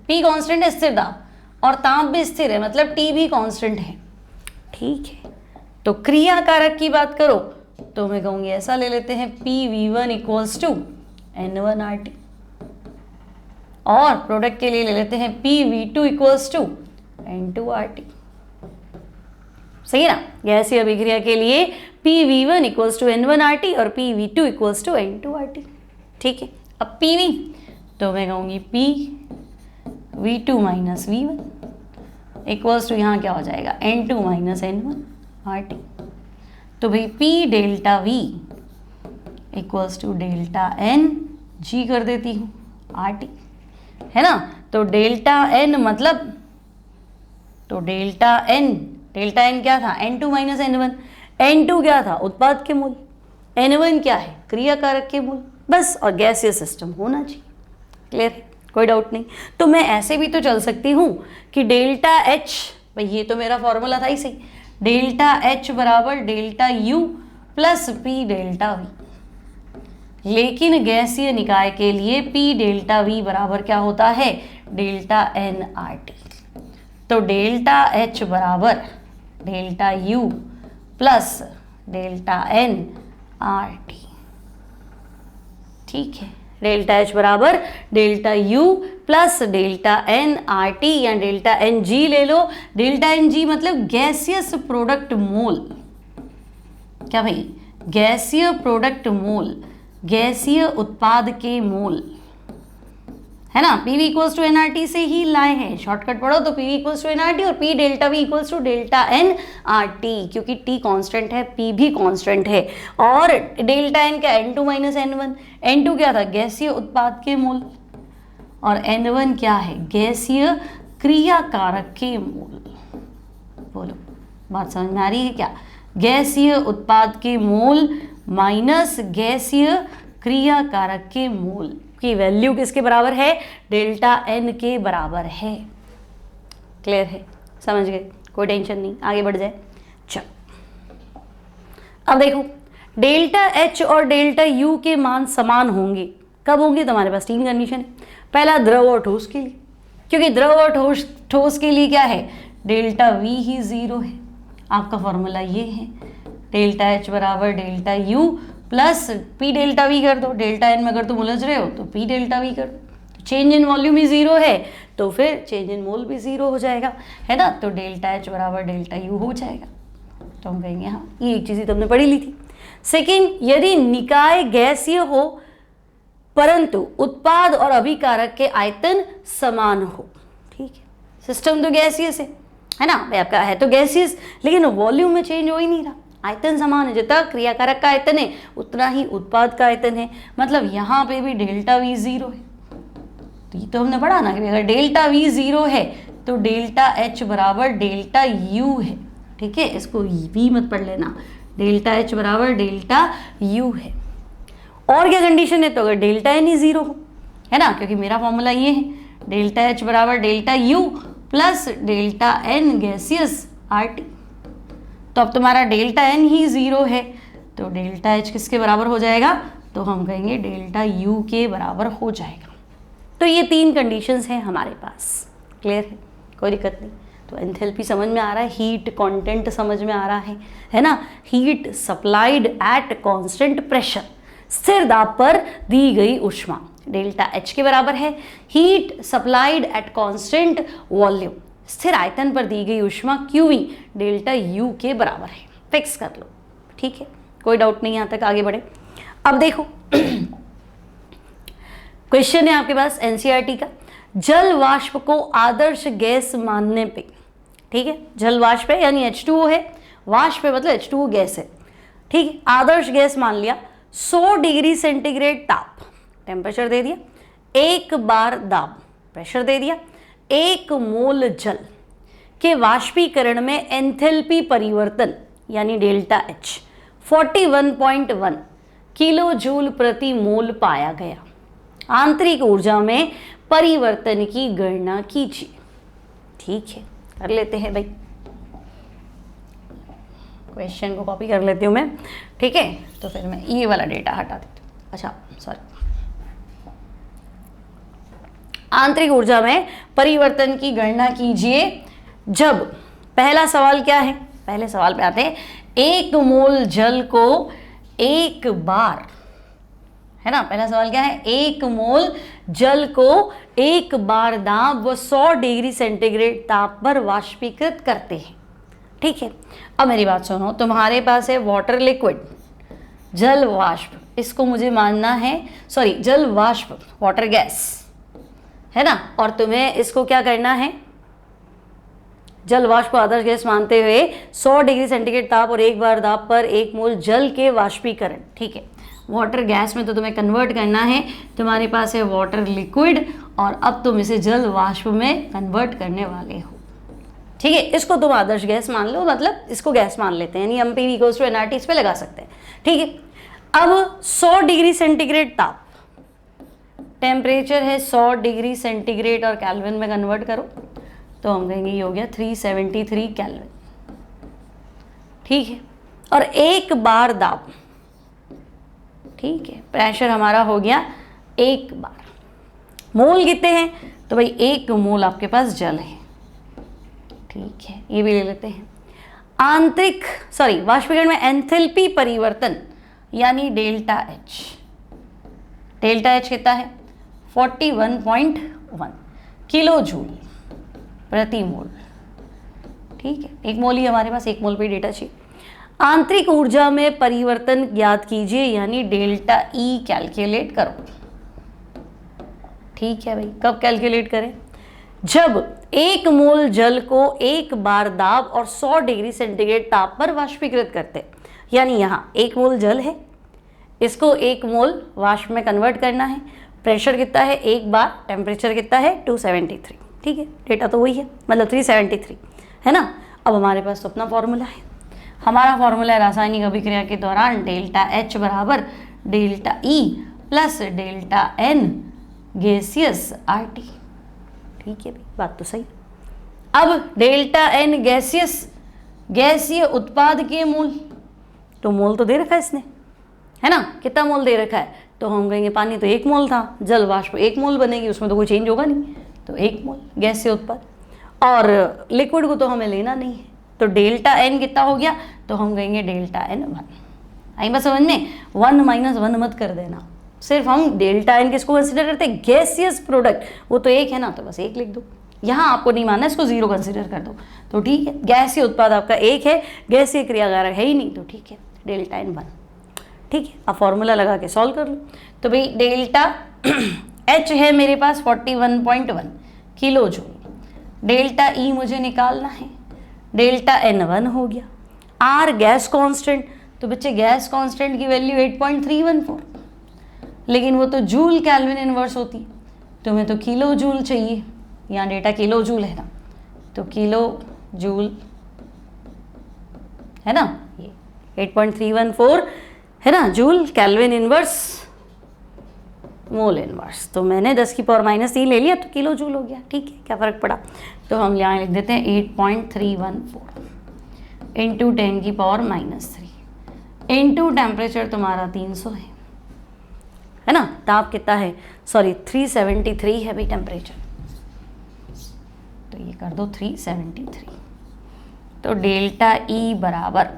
P कांस्टेंट है, स्थिर दाब और ताप भी स्थिर है, मतलब T भी कांस्टेंट है, ठीक है। तो क्रिया कारक की बात करो तो मैं कहूँगी ऐसा ले लेते हैं PV1 इक्वल्स टू N1RT, और प्रोडक्ट के लिए ले लेते हैं PV2 इक्वल्स टू N2RT, सही है ना। गैसीय अभिक्रिया के लिए PV1 इक्वल्स टू N1RT और PV2 इक्वल्स टू N2RT, ठीक है। अब PV तो मैं कहूँगी PV2 minus V1 equals to यहाँ क्या हो जाएगा, N2 माइनस N1RT। तो भाई P delta V equals to delta N G कर देती हूँ RT, है ना। तो डेल्टा N मतलब, तो डेल्टा N क्या था, N2 माइनस N1, N2 क्या था, उत्पाद के मोल, N1 क्या है, क्रिया कारक के मोल, बस, और गैसीय सिस्टम होना चाहिए। क्लियर है, कोई डाउट नहीं। तो मैं ऐसे भी तो चल सकती हूँ कि डेल्टा एच, भाई ये तो मेरा फॉर्मूला था ही सही, डेल्टा एच बराबर delta U plus P delta we, लेकिन गैसीय निकाय के लिए पी डेल्टा वी बराबर क्या होता है, डेल्टा एन आर टी। तो डेल्टा एच बराबर delta U plus delta N R T. ठीक है, डेल्टा एच बराबर delta U plus delta N R T, या डेल्टा एन जी ले लो। डेल्टा एन जी मतलब गैसियस प्रोडक्ट मोल, क्या भाई, गैसीय प्रोडक्ट मोल, गैसीय उत्पाद के मोल, है ना। P V equals to N R T से ही लाए हैं, शॉर्टकट पढ़ो तो P V equals to N R T और P delta V equals to delta N R T, क्योंकि टी कांस्टेंट है, पी भी कांस्टेंट है, और डेल्टा एन क्या, N two minus N one. N two क्या था, गैसीय उत्पाद के मोल, और एन वन क्या है, गैसीय क्रिया कारक के मोल। बोलो, बात समझ में आ रही है क्या, गैसीय उत्पाद के मोल माइनस गैसीय क्रिया कारक के मोल की वैल्यू किसके बराबर है, डेल्टा एन के बराबर है। क्लियर है, समझ गए, कोई टेंशन नहीं, आगे बढ़ जाए। चलो अब देखो, डेल्टा एच और डेल्टा यू के मान समान होंगे, कब होंगे, तुम्हारे पास तीन कंडीशन है। पहला, द्रव और ठोस के लिए, क्योंकि द्रव और ठोस के लिए क्या है, डेल्टा वी ही जीरो है। आपका फॉर्मूला ये है, डेल्टा एच बराबर delta U plus P delta we कर दो। डेल्टा एन में अगर तुम उलझ रहे हो तो पी डेल्टा वी कर दो। Change in volume he zero है तो फिर चेंज इन मोल भी जीरो हो जाएगा, है ना। तो डेल्टा एच बराबर डेल्टा यू हो जाएगा। तो हम कहेंगे हाँ, ये एक चीज़ ही तुमने पढ़ी ली थी। सेकेंड, यदि निकाय गैसीय हो परंतु उत्पाद और अभिकारक के आयतन समान हो, ठीक है, सिस्टम तो गैसीय से है ना भाई, आपका है तो गैसियस, लेकिन वॉल्यूम में चेंज हो ही नहीं रहा, आयतन समान है, जितना क्रियाकारक का आयतन है उतना ही उत्पाद का आयतन है, मतलब यहाँ पे भी डेल्टा वी जीरो है। तो ये तो हमने पढ़ा ना कि अगर डेल्टा वी जीरो है तो डेल्टा एच बराबर डेल्टा यू है, ठीक है, इसको वी मत पढ़ लेना, डेल्टा एच बराबर डेल्टा यू है। और क्या कंडीशन है, तो अगर डेल्टा एन ही जीरो हो, है ना, क्योंकि मेरा फॉर्मूला ये है, डेल्टा एच बराबर delta U plus delta N gaseous R T. तो अब तुम्हारा डेल्टा एन ही जीरो है तो डेल्टा एच किसके बराबर हो जाएगा, तो हम कहेंगे डेल्टा यू के बराबर हो जाएगा। तो ये तीन कंडीशंस हैं हमारे पास। क्लियर है, कोई दिक्कत नहीं। तो एंथैल्पी समझ में आ रहा है, हीट कंटेंट समझ में आ रहा है ना। Heat supplied at constant pressure, स्थिर दाब पर दी गई ऊष्मा डेल्टा एच के बराबर है। Heat supplied at constant volume, स्थिर आयतन पर दी गई ऊष्मा क्यूवी डेल्टा यू के बराबर है। फिक्स कर लो, ठीक है, कोई डाउट नहीं, यहाँ तक आगे बढ़े। अब देखो क्वेश्चन है आपके पास एनसीईआरटी का, जल वाष्प को आदर्श गैस मानने पे, ठीक है, जल वाष्प है यानी H2O है, वाष्प है मतलब H2O गैस है, ठीक है, आदर्श गैस मान लिया। 100 डिग्री सेंटीग्रेड ताप, टेम्परेचर दे दिया, 1 बार दाब, प्रेशर दे दिया, 1 मोल जल के वाष्पीकरण में एंथैल्पी परिवर्तन यानी डेल्टा एच 41.1 किलो जूल प्रति मोल पाया गया। आंतरिक ऊर्जा में परिवर्तन की गणना कीजिए। ठीक है, कर लेते हैं भाई, क्वेश्चन को कॉपी कर लेती हूँ मैं, ठीक है। तो फिर मैं ये वाला डेटा हटा देती हूँ। अच्छा सॉरी, आंतरिक ऊर्जा में परिवर्तन की गणना कीजिए जब, पहला सवाल क्या है, पहले सवाल पे आते हैं, 1 मोल जल को 1 बार, है ना, पहला सवाल क्या है, 1 मोल जल को 1 बार दाब व 100 डिग्री सेंटीग्रेड ताप पर वाष्पीकृत करते हैं। ठीक है, अब मेरी बात सुनो, तुम्हारे पास है वाटर लिक्विड, जल वाष्प, इसको मुझे मानना है, सॉरी जल वाष्प वाटर गैस, है ना, और तुम्हें इसको क्या करना है, जल वाष्प को आदर्श गैस मानते हुए 100 डिग्री सेंटीग्रेड ताप और 1 बार दाब पर 1 मोल जल के वाष्पीकरण, ठीक है, वाटर गैस में तो तुम्हें कन्वर्ट करना है। तुम्हारे पास है वाटर लिक्विड और अब तुम इसे जल वाष्प में कन्वर्ट करने वाले हो। ठीक है, इसको तुम आदर्श गैस मान लो, मतलब इसको गैस मान लेते हैं, यानी एमपीवी इक्वल्स टू एनआरटी इस पे लगा सकते हैं। ठीक है, अब 100 डिग्री सेंटीग्रेड ताप, टेम्परेचर है 100 डिग्री सेंटीग्रेड और केल्विन में कन्वर्ट करो तो हम कहेंगे ये हो गया 373 केल्विन, ठीक है। और एक बार दाब, ठीक है, प्रेशर हमारा हो गया एक बार। मोल कितने हैं, तो भाई 1 मोल आपके पास जल है, ठीक है, ये भी ले लेते हैं। आंतरिक वाष्पीकरण में एंथैल्पी परिवर्तन यानी डेल्टा एच, डेल्टा एच कितना है 41.1 किलो जूल प्रति मोल, ठीक है, 1 मोल ही हमारे पास, 1 मोल पे डेटा चाहिए। आंतरिक ऊर्जा में परिवर्तन ज्ञात कीजिए यानी डेल्टा ई कैलकुलेट करो, ठीक है भाई। कब कैलकुलेट करें, जब 1 मोल जल को एक बार दाब और 100 डिग्री सेंटीग्रेड ताप पर वाष्पीकृत करते, यानी यहाँ 1 मोल जल है, इसको 1 मोल वाष्प में कन्वर्ट करना है। प्रेशर कितना है एक बार, टेम्परेचर कितना है 273, ठीक है, डेटा तो वही है, मतलब 373 है ना। अब हमारे पास तो अपना फॉर्मूला है, हमारा फॉर्मूला है रासायनिक अभिक्रिया के दौरान डेल्टा एच बराबर delta E plus delta N gaseous R T, ठीक है भाई, बात तो सही। अब डेल्टा एन गैसीय उत्पाद के मोल, तो मोल तो दे रखा है इसने, है ना, कितना मोल दे रखा है, तो हम कहेंगे पानी तो 1 मोल था, जल वाष्प 1 मोल बनेगी, उसमें तो कोई चेंज होगा नहीं, तो 1 मोल गैसीय उत्पाद। और लिक्विड को तो हमें लेना नहीं है, तो डेल्टा एन कितना हो गया, तो हम कहेंगे डेल्टा एन 1। आई बस समझ में, 1 - 1 मत कर देना, सिर्फ हम डेल्टा एन किसको कंसिडर करते हैं, गैसियस प्रोडक्ट, वो तो 1 है ना, तो बस 1 लिख दो। यहाँ आपको नहीं मानना, इसको 0 कंसिडर कर दो, तो ठीक है। गैसीय उत्पाद आपका 1 है, गैसीय क्रियाकारक है ही नहीं, तो ठीक है, डेल्टा एन 1, ठीक है। अब फॉर्मूला लगा के सॉल्व कर लो, तो भाई डेल्टा एच है मेरे पास 41.1 किलो जूल, डेल्टा ई मुझे निकालना है, डेल्टा एन 1 हो गया। आर गैस कांस्टेंट, तो बच्चे गैस कांस्टेंट की वैल्यू 8.314, लेकिन वो तो जूल केल्विन इनवर्स होती, तुम्हें तो किलो जूल चाहिए, यहाँ डेटा किलो जूल है ना, तो किलो जूल है ना, ये 8.314 है ना, joule kelvin inverse mole inverse, तो मैंने 10 की पावर -3 ले लिया तो किलो जूल हो गया, ठीक है, क्या फ़र्क पड़ा। तो हम यहाँ लिख देते हैं 8.314 इंटू 10 की पावर -3 इंटू टेम्परेचर तुम्हारा 300 है ना, ताप कितना है, 373 है भाई टेम्परेचर, तो ये कर दो 373, तो डेल्टा ई बराबर,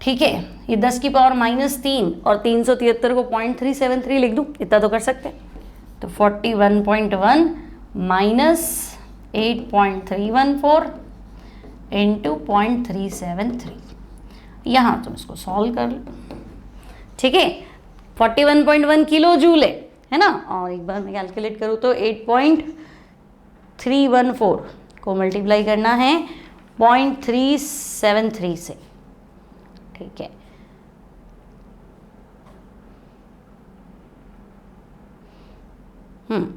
ठीक है, ये 10 की पावर -3 और 373 को 0.373 लिख दूँ, इतना तो कर सकते हैं, तो 41.1 माइनस 8.314 इंटू 0.373, यहाँ तुम इसको सॉल्व कर लो, ठीक है। 41.1 किलो जूल है ना, और एक बार मैं कैलकुलेट करूँ तो 8.314 को मल्टीप्लाई करना है 0.373 से, ठीक है,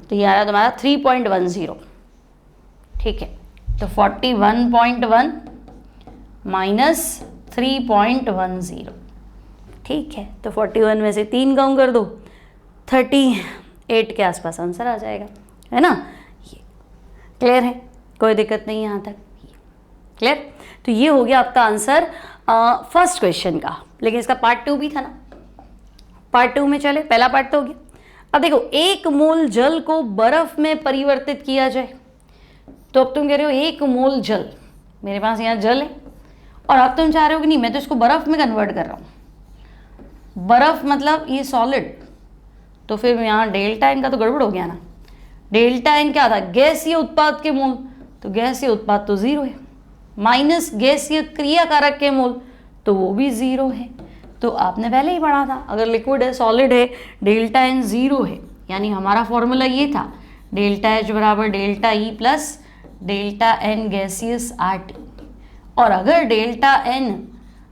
तो ये आ रहा तुम्हारा 3.10, ठीक है, तो 41.1 माइनस 3.10, ठीक है, तो 41 में से 3 कम कर दो, 38 के आसपास आंसर आ जाएगा, है ना। ये क्लियर है, कोई दिक्कत नहीं यहाँ तक, क्लियर। तो ये हो गया आपका आंसर फर्स्ट क्वेश्चन का, लेकिन इसका पार्ट 2 भी था ना, पार्ट 2 में चले, पहला पार्ट तो हो गया। अब देखो 1 मोल जल को बर्फ में परिवर्तित किया जाए, तो अब तुम कह रहे हो 1 मोल जल, मेरे पास यहाँ जल है और अब तुम चाह रहे हो कि नहीं मैं तो इसको बर्फ में कन्वर्ट कर रहा हूँ, बर्फ मतलब ये सॉलिड, तो फिर यहाँ डेल्टा एन का तो गड़बड़ हो गया ना। डेल्टा एन क्या था, गैसीय उत्पाद के मोल, तो गैसीय उत्पाद तो 0 है, माइनस गैसीय क्रियाकारक के मोल, तो वो भी 0 है। तो आपने पहले ही पढ़ा था, अगर लिक्विड है सॉलिड है डेल्टा एन 0 है, यानी हमारा फॉर्मूला ये था डेल्टा एच बराबर delta E plus delta N gaseous R T, और अगर डेल्टा एन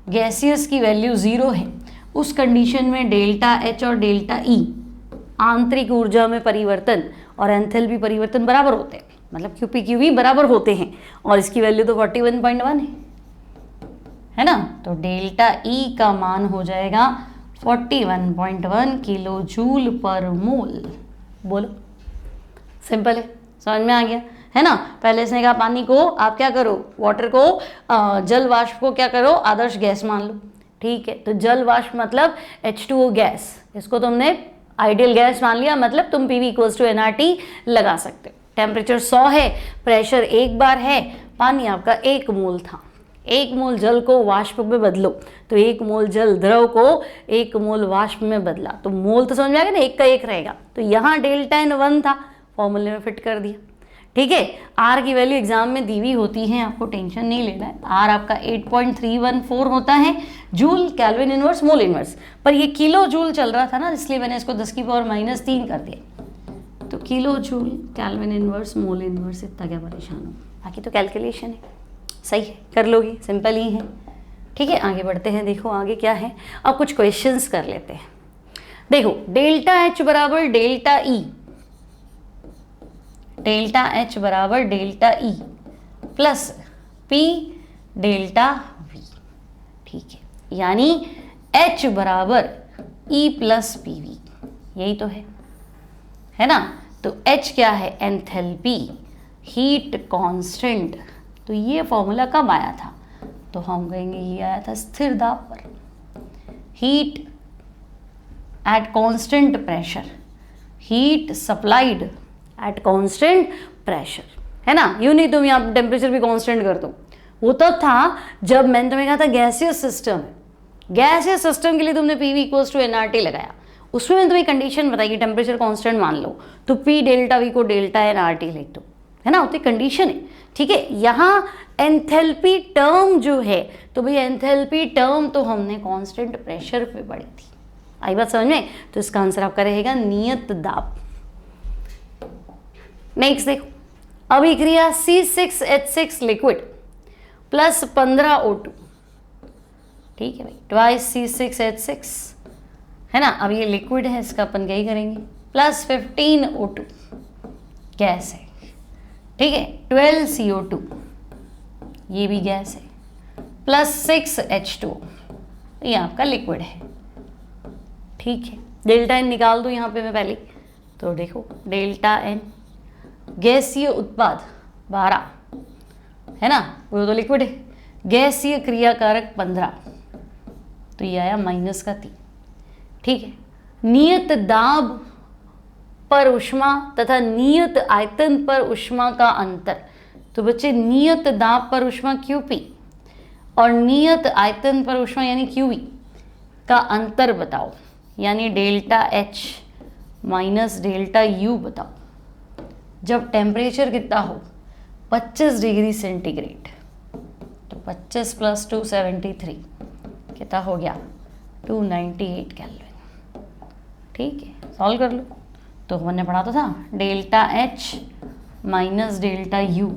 गैसियस की वैल्यू 0 है उस कंडीशन में डेल्टा एच और डेल्टा ई आंतरिक ऊर्जा में परिवर्तन और एंथैल्पी परिवर्तन बराबर होते हैं, मतलब क्यूपी क्यूवी बराबर होते हैं, और इसकी वैल्यू तो 41.1 है ना, तो डेल्टा ई का मान हो जाएगा 41.1 किलो जूल पर मोल। बोलो, सिंपल है, समझ में आ गया है ना। पहले इसने कहा पानी को आप क्या करो, वाटर को, जल वाष्प को क्या करो, आदर्श गैस मान लो। ठीक है, तो जल वाष्प मतलब H2O गैस, इसको तुमने आइडियल गैस मान लिया, मतलब तुम PV इक्वल्स टू nRT लगा सकते हो। टेम्परेचर 100 है, प्रेशर 1 बार है, पानी आपका 1 मोल था। 1 मोल जल को वाष्प में बदलो, तो 1 मोल जल द्रव को 1 मोल वाष्प में बदला, तो मोल तो समझ में आ गया ना, 1 का 1 रहेगा। तो यहाँ डेल्टा N 1 था, फॉर्मूले में फिट कर दिया। ठीक है, आर की वैल्यू एग्जाम में दी हुई होती है, आपको टेंशन नहीं लेना है। आर आपका 8.314 होता है joule kelvin inverse mole inverse, पर ये किलो जूल चल रहा था ना, इसलिए मैंने इसको 10⁻³ कर दिया। तो kilo joule kelvin inverse mole inverse, इतना क्या परेशान हो, बाकी तो कैलकुलेशन है, सही है, कर लोगी, सिंपल ही है। ठीक है, आगे बढ़ते हैं। देखो आगे क्या है, अब कुछ क्वेश्चंस कर लेते हैं। देखो डेल्टा H बराबर डेल्टा E, डेल्टा H बराबर delta E plus P delta V। ठीक है, यानी H बराबर E प्लस PV, यही तो है ना। तो H क्या है, एंथैल्पी, हीट कांस्टेंट। तो ये फॉर्मूला कब आया था, तो हम कहेंगे ये आया था स्थिर दाब पर, heat at constant pressure, heat supplied at constant pressure, है ना। यूं नहीं तुम यहाँ टेम्परेचर भी कांस्टेंट कर दो, वो तब था जब मैंने तुम्हें कहा था गैसियस सिस्टम है, गैसियस सिस्टम के लिए तुमने PV इक्वल्स टू nRT लगाया, उसमें मैंने तुम्हें कंडीशन बताई कि टेम्परेचर कांस्टेंट मान लो, तो P डेल्टा V को डेल्टा nRT लिख दो, है ना, उतनी कंडीशन है। ठीक है, यहाँ एंथैल्पी टर्म जो है, तो भाई एंथैल्पी टर्म तो हमने कांस्टेंट प्रेशर पे पढ़ी थी, आई बात समझ में। तो इसका आंसर आपका रहेगा नियत दाब। नेक्स्ट देखो, अभिक्रिया C6H6 लिक्विड प्लस 15 O2, ठीक है भाई, ट्वाइस C6H6, है ना। अब ये लिक्विड है, इसका अपन क्या ही करेंगे, प्लस 15 O2 गैस है, ठीक है, 12 CO2 ये भी गैस है, प्लस 6 H2 ये आपका लिक्विड है। ठीक है, डेल्टा N निकाल दो यहाँ पे मैं पहले, तो देखो डेल्टा N गैसीय उत्पाद 12, है ना, वो तो लिक्विड है, गैसीय क्रियाकारक 15, तो ये आया -3। ठीक है, नियत दाब पर उष्मा तथा नियत आयतन पर उष्मा का अंतर, तो बच्चे नियत दाब पर उष्मा QP और नियत आयतन पर उष्मा यानी QV का अंतर बताओ, यानी delta H minus delta U बताओ। जब टेम्परेचर कितना हो 25 डिग्री सेंटीग्रेड, तो 25 + 2 73 कितना हो गया 298 केल्विन। ठीक है, सॉल्व कर लो। तो हमने पढ़ा तो था delta H minus delta U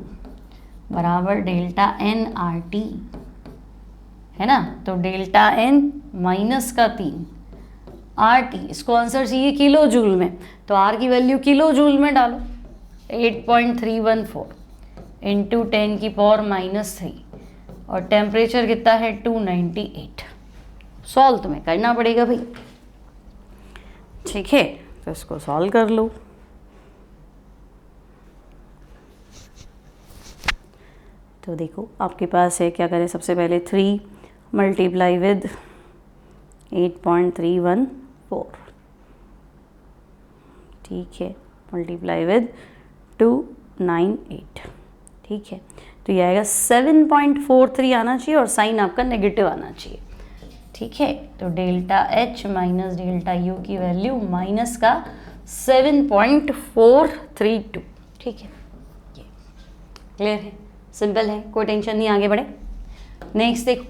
बराबर डेल्टा nRT, है ना। तो डेल्टा N -3 RT, इसको आंसर चाहिए किलो जूल में, तो R की वैल्यू किलो जूल में डालो, 8.314 इंटू 10⁻³ और टेम्परेचर कितना है 298। सॉल्व तुम्हें करना पड़ेगा भाई, ठीक है, तो इसको सॉल्व कर लो। तो देखो आपके पास है, क्या करें, सबसे पहले 3 मल्टीप्लाई विद 8.314, ठीक है, मल्टीप्लाई विद 298, ठीक है, तो ये आएगा 7.43 आना चाहिए और साइन आपका नेगेटिव आना चाहिए। ठीक है, तो delta H minus delta U की वैल्यू -7.432। ठीक है, ये क्लियर है, सिंपल है, कोई टेंशन नहीं, आगे बढ़े। नेक्स्ट देखो,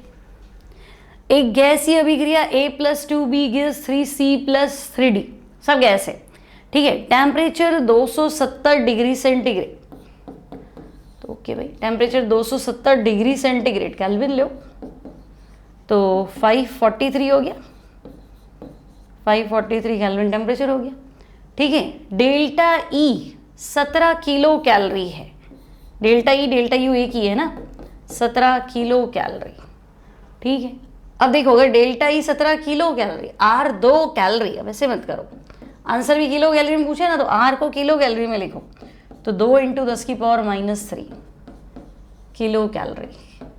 एक गैसीय अभिक्रिया A+2B गिव्स 3C+3D, सब गैस है। ठीक है, टेम्परेचर 270 डिग्री सेंटीग्रेड, तो ओके भाई, टेम्परेचर 270 डिग्री सेंटीग्रेड केल्विन लो, तो 543 हो गया, 543 केल्विन टेम्परेचर हो गया। ठीक है, डेल्टा E 17 किलो कैलोरी है, डेल्टा E डेल्टा U एक ही है ना, 17 किलो कैलोरी। ठीक है, अब देखो अगर delta E 17 kilo calorie, R 2 calorie, अब ऐसे मत करो, आंसर भी किलो कैलोरी में पूछे ना तो आर को किलो कैलोरी में लिखो, तो 2 × 10⁻³ kilo calorie,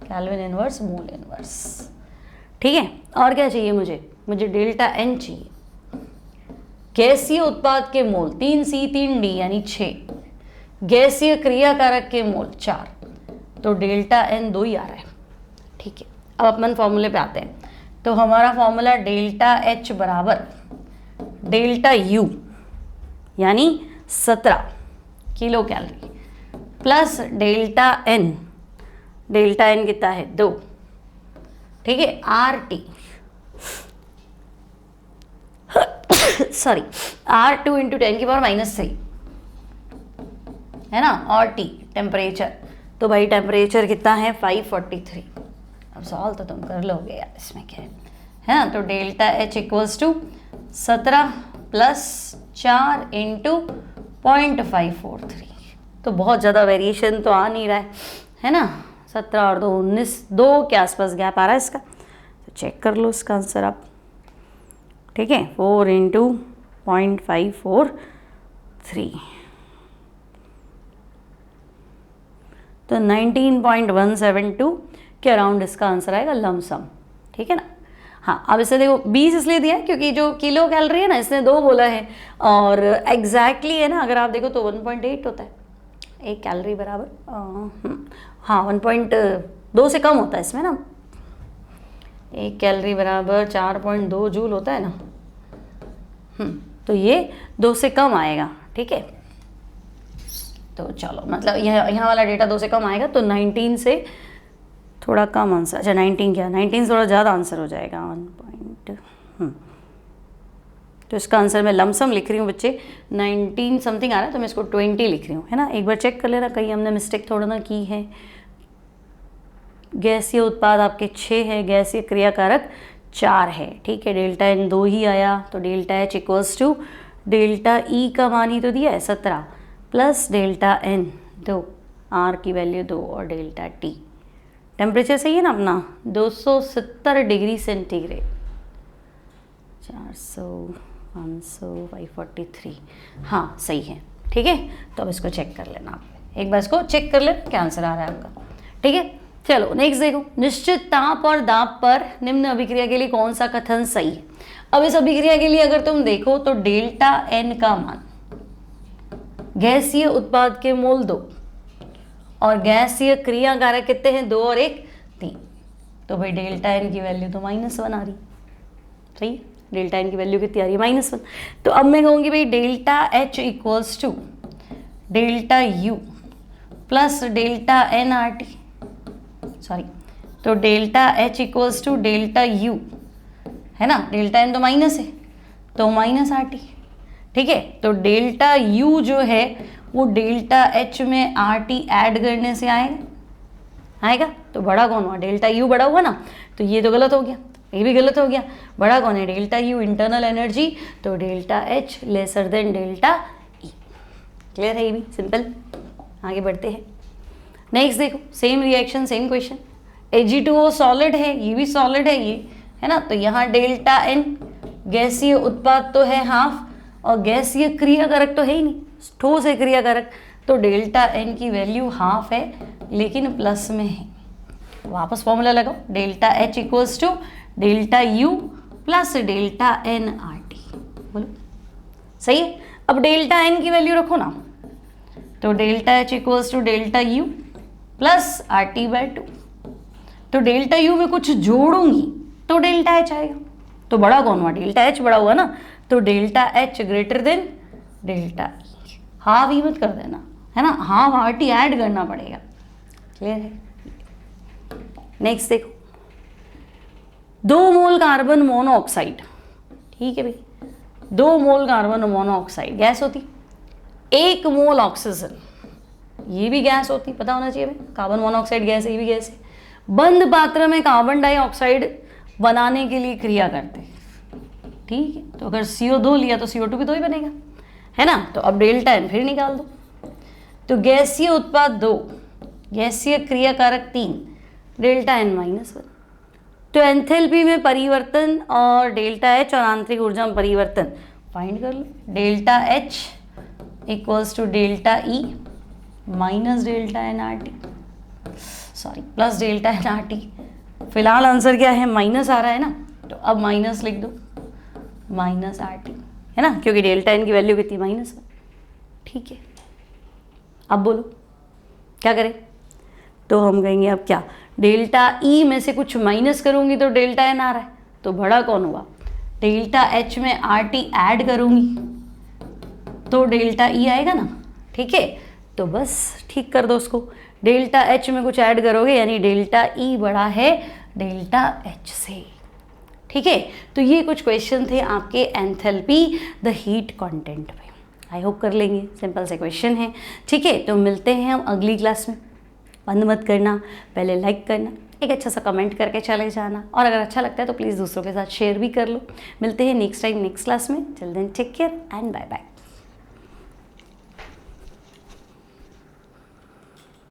kelvin inverse mole inverse. ठीक है, और क्या चाहिए मुझे डेल्टा एन चाहिए, गैसीय उत्पाद के मोल 3C3D यानी 6, गैसीय क्रियाकारक के मोल 4, तो डेल्टा एन 2 ही आ रहा है। ठीक है, अब अपन फॉर्मूले पे आते हैं, तो हमारा फॉर्मूला डेल्टा एच बराबर डेल्टा यू यानी 17 kilo calorie plus delta N कितना है 2, ठीक है, आर टी सॉरी R2 × 10⁻³ है ना, और T टेम्परेचर, तो भाई टेम्परेचर कितना है 543। अब सॉल्व तो तुम कर लोगे यार, इसमें क्या है ना, तो डेल्टा H = 17 + 4 × 0.543, तो बहुत ज़्यादा वेरिएशन तो आ नहीं रहा है ना, 17 और 2 19, 2 के आसपास गैप आ रहा है इसका, तो चेक कर लो इसका आंसर आप। ठीक है, 4 × 0.543, तो 19.172 के अराउंड इसका आंसर आएगा लमसम। ठीक है ना। हाँ, अब इसे देखो 20 इसलिए दिया है क्योंकि जो किलो कैलोरी है ना, इसने 2 बोला है, और एग्जैक्टली है ना, अगर आप देखो तो 1.8 होता है एक कैलोरी बराबर, हाँ 1.2 से कम होता है इसमें ना, 1 कैलोरी बराबर 4.2 जूल होता है ना, तो ये 2 से कम आएगा। ठीक है, तो चलो मतलब यहाँ वाला डेटा 2 से कम आएगा, तो 19 से थोड़ा कम आंसर, अच्छा 19 क्या, 19 से थोड़ा ज़्यादा आंसर हो जाएगा 1 तो इसका आंसर मैं लमसम लिख रही हूँ बच्चे, 19 समथिंग आ रहा है, तो मैं इसको 20 लिख रही हूँ, है ना। एक बार चेक कर लेना कहीं हमने मिस्टेक थोड़ा ना की है। गैसीय उत्पाद आपके 6 है, गैसीय क्रियाकारक 4 है। ठीक है, डेल्टा एन 2 ही आया, तो डेल्टा एच = डेल्टा ई का मान ही तो दिया है 17 प्लस डेल्टा एन 2, आर की वैल्यू 2, और डेल्टा टी टेम्परेचर सही है ना अपना 270 डिग्री सेंटीग्रेड, 400 500 543, हाँ सही है। ठीक है, तो अब इसको चेक कर लेना आप, एक बार इसको चेक कर लेना क्या आंसर आ रहा है आपका। ठीक है, चलो नेक्स्ट देखो, निश्चित ताप और दाब पर निम्न अभिक्रिया के लिए कौन सा कथन सही है। अब इस अभिक्रिया के लिए अगर तुम देखो तो डेल्टा एन का मान, गैसीय उत्पाद के मोल 2 और गैसीय क्रियाकारक कितने हैं 2 और 1 3, तो भाई डेल्टा एन की वैल्यू तो -1 आ रही, सही है, डेल्टा एन की वैल्यू कितनी आ रही है -1। तो अब मैं कहूँगी भाई delta H = delta U plus delta N R T, sorry, तो डेल्टा एच = डेल्टा यू है ना, डेल्टा एन तो माइनस है तो -RT। ठीक है, तो डेल्टा यू जो है वो डेल्टा एच में RT ऐड करने से आएगा, तो बड़ा कौन हुआ, डेल्टा यू बड़ा हुआ ना, तो ये तो गलत हो गया, ये भी गलत हो गया, बड़ा कौन है डेल्टा यू इंटरनल एनर्जी, तो delta H lesser than delta ई। क्लियर है, ये भी सिंपल। आगे बढ़ते हैं, नेक्स्ट देखो, same reaction same question, Ag2O solid है, ये भी सॉलिड है, ये है ना, तो यहाँ डेल्टा एन गैसीय उत्पाद तो है हाफ, और गैसीय क्रियाकारक तो है ही नहीं, ठोस है क्रियाकारक, तो डेल्टा एन की वैल्यू हाफ है लेकिन प्लस में है। वापस फॉर्मूला लगाओ, delta H = delta U plus delta N R T, बोलो सही है। अब डेल्टा एन की वैल्यू रखो ना, तो delta H = delta U plus RT/2, तो डेल्टा यू में कुछ जोड़ूंगी तो डेल्टा एच आएगा, तो बड़ा कौन हुआ, डेल्टा एच बड़ा हुआ ना, तो delta H greater than delta E, half ही मत कर देना, है ना, हाफ RT ऐड करना पड़ेगा। क्लियर है। नेक्स्ट देखो, 2 मोल कार्बन मोनोऑक्साइड, ठीक है भाई, 2 मोल कार्बन मोनोऑक्साइड गैस होती, 1 मोल ऑक्सीजन, ये भी गैस होती, पता होना चाहिए भाई, कार्बन मोनोऑक्साइड गैस है, ये भी गैस है, बंद पात्र में कार्बन डाइऑक्साइड बनाने के लिए क्रिया करते हैं। ठीक है, तो अगर CO2 लिया तो CO2 भी 2 ही बनेगा, है ना, तो अब डेल्टा एन फिर निकाल दो, तो गैसीय उत्पाद 2, गैसीय क्रियाकारक 3, डेल्टा एन -1, तो एंथैल्पी में परिवर्तन और डेल्टा एच और आंतरिक ऊर्जा में परिवर्तन फाइंड कर लो। Delta H equals to delta E minus delta N R T, sorry plus delta N R T. फिलहाल आंसर क्या है, माइनस आ रहा है ना, तो अब माइनस लिख दो, माइनस आर टी, है ना, क्योंकि डेल्टा एन की वैल्यू कितनी, माइनस। ठीक है, अब बोलो क्या करें। तो हम कहेंगे अब क्या, डेल्टा ई में से कुछ माइनस करूंगी तो डेल्टा एन आ रहा है, तो बड़ा कौन हुआ, डेल्टा एच में आर टी ऐड करूंगी तो डेल्टा ई आएगा ना। ठीक है, तो बस ठीक कर दो उसको, डेल्टा एच में कुछ ऐड करोगे यानी डेल्टा ई बड़ा है डेल्टा एच से। ठीक है, तो ये कुछ क्वेश्चन थे आपके एंथैल्पी द हीट कंटेंट में। आई होप कर लेंगे, सिंपल से क्वेश्चन है। ठीक है, तो मिलते हैं हम अगली क्लास में। बंद मत करना, पहले लाइक करना, एक अच्छा सा कमेंट करके चले जाना, और अगर अच्छा लगता है तो प्लीज़ दूसरों के साथ शेयर भी कर लो। मिलते हैं नेक्स्ट टाइम नेक्स्ट क्लास में। Till then take care and bye bye.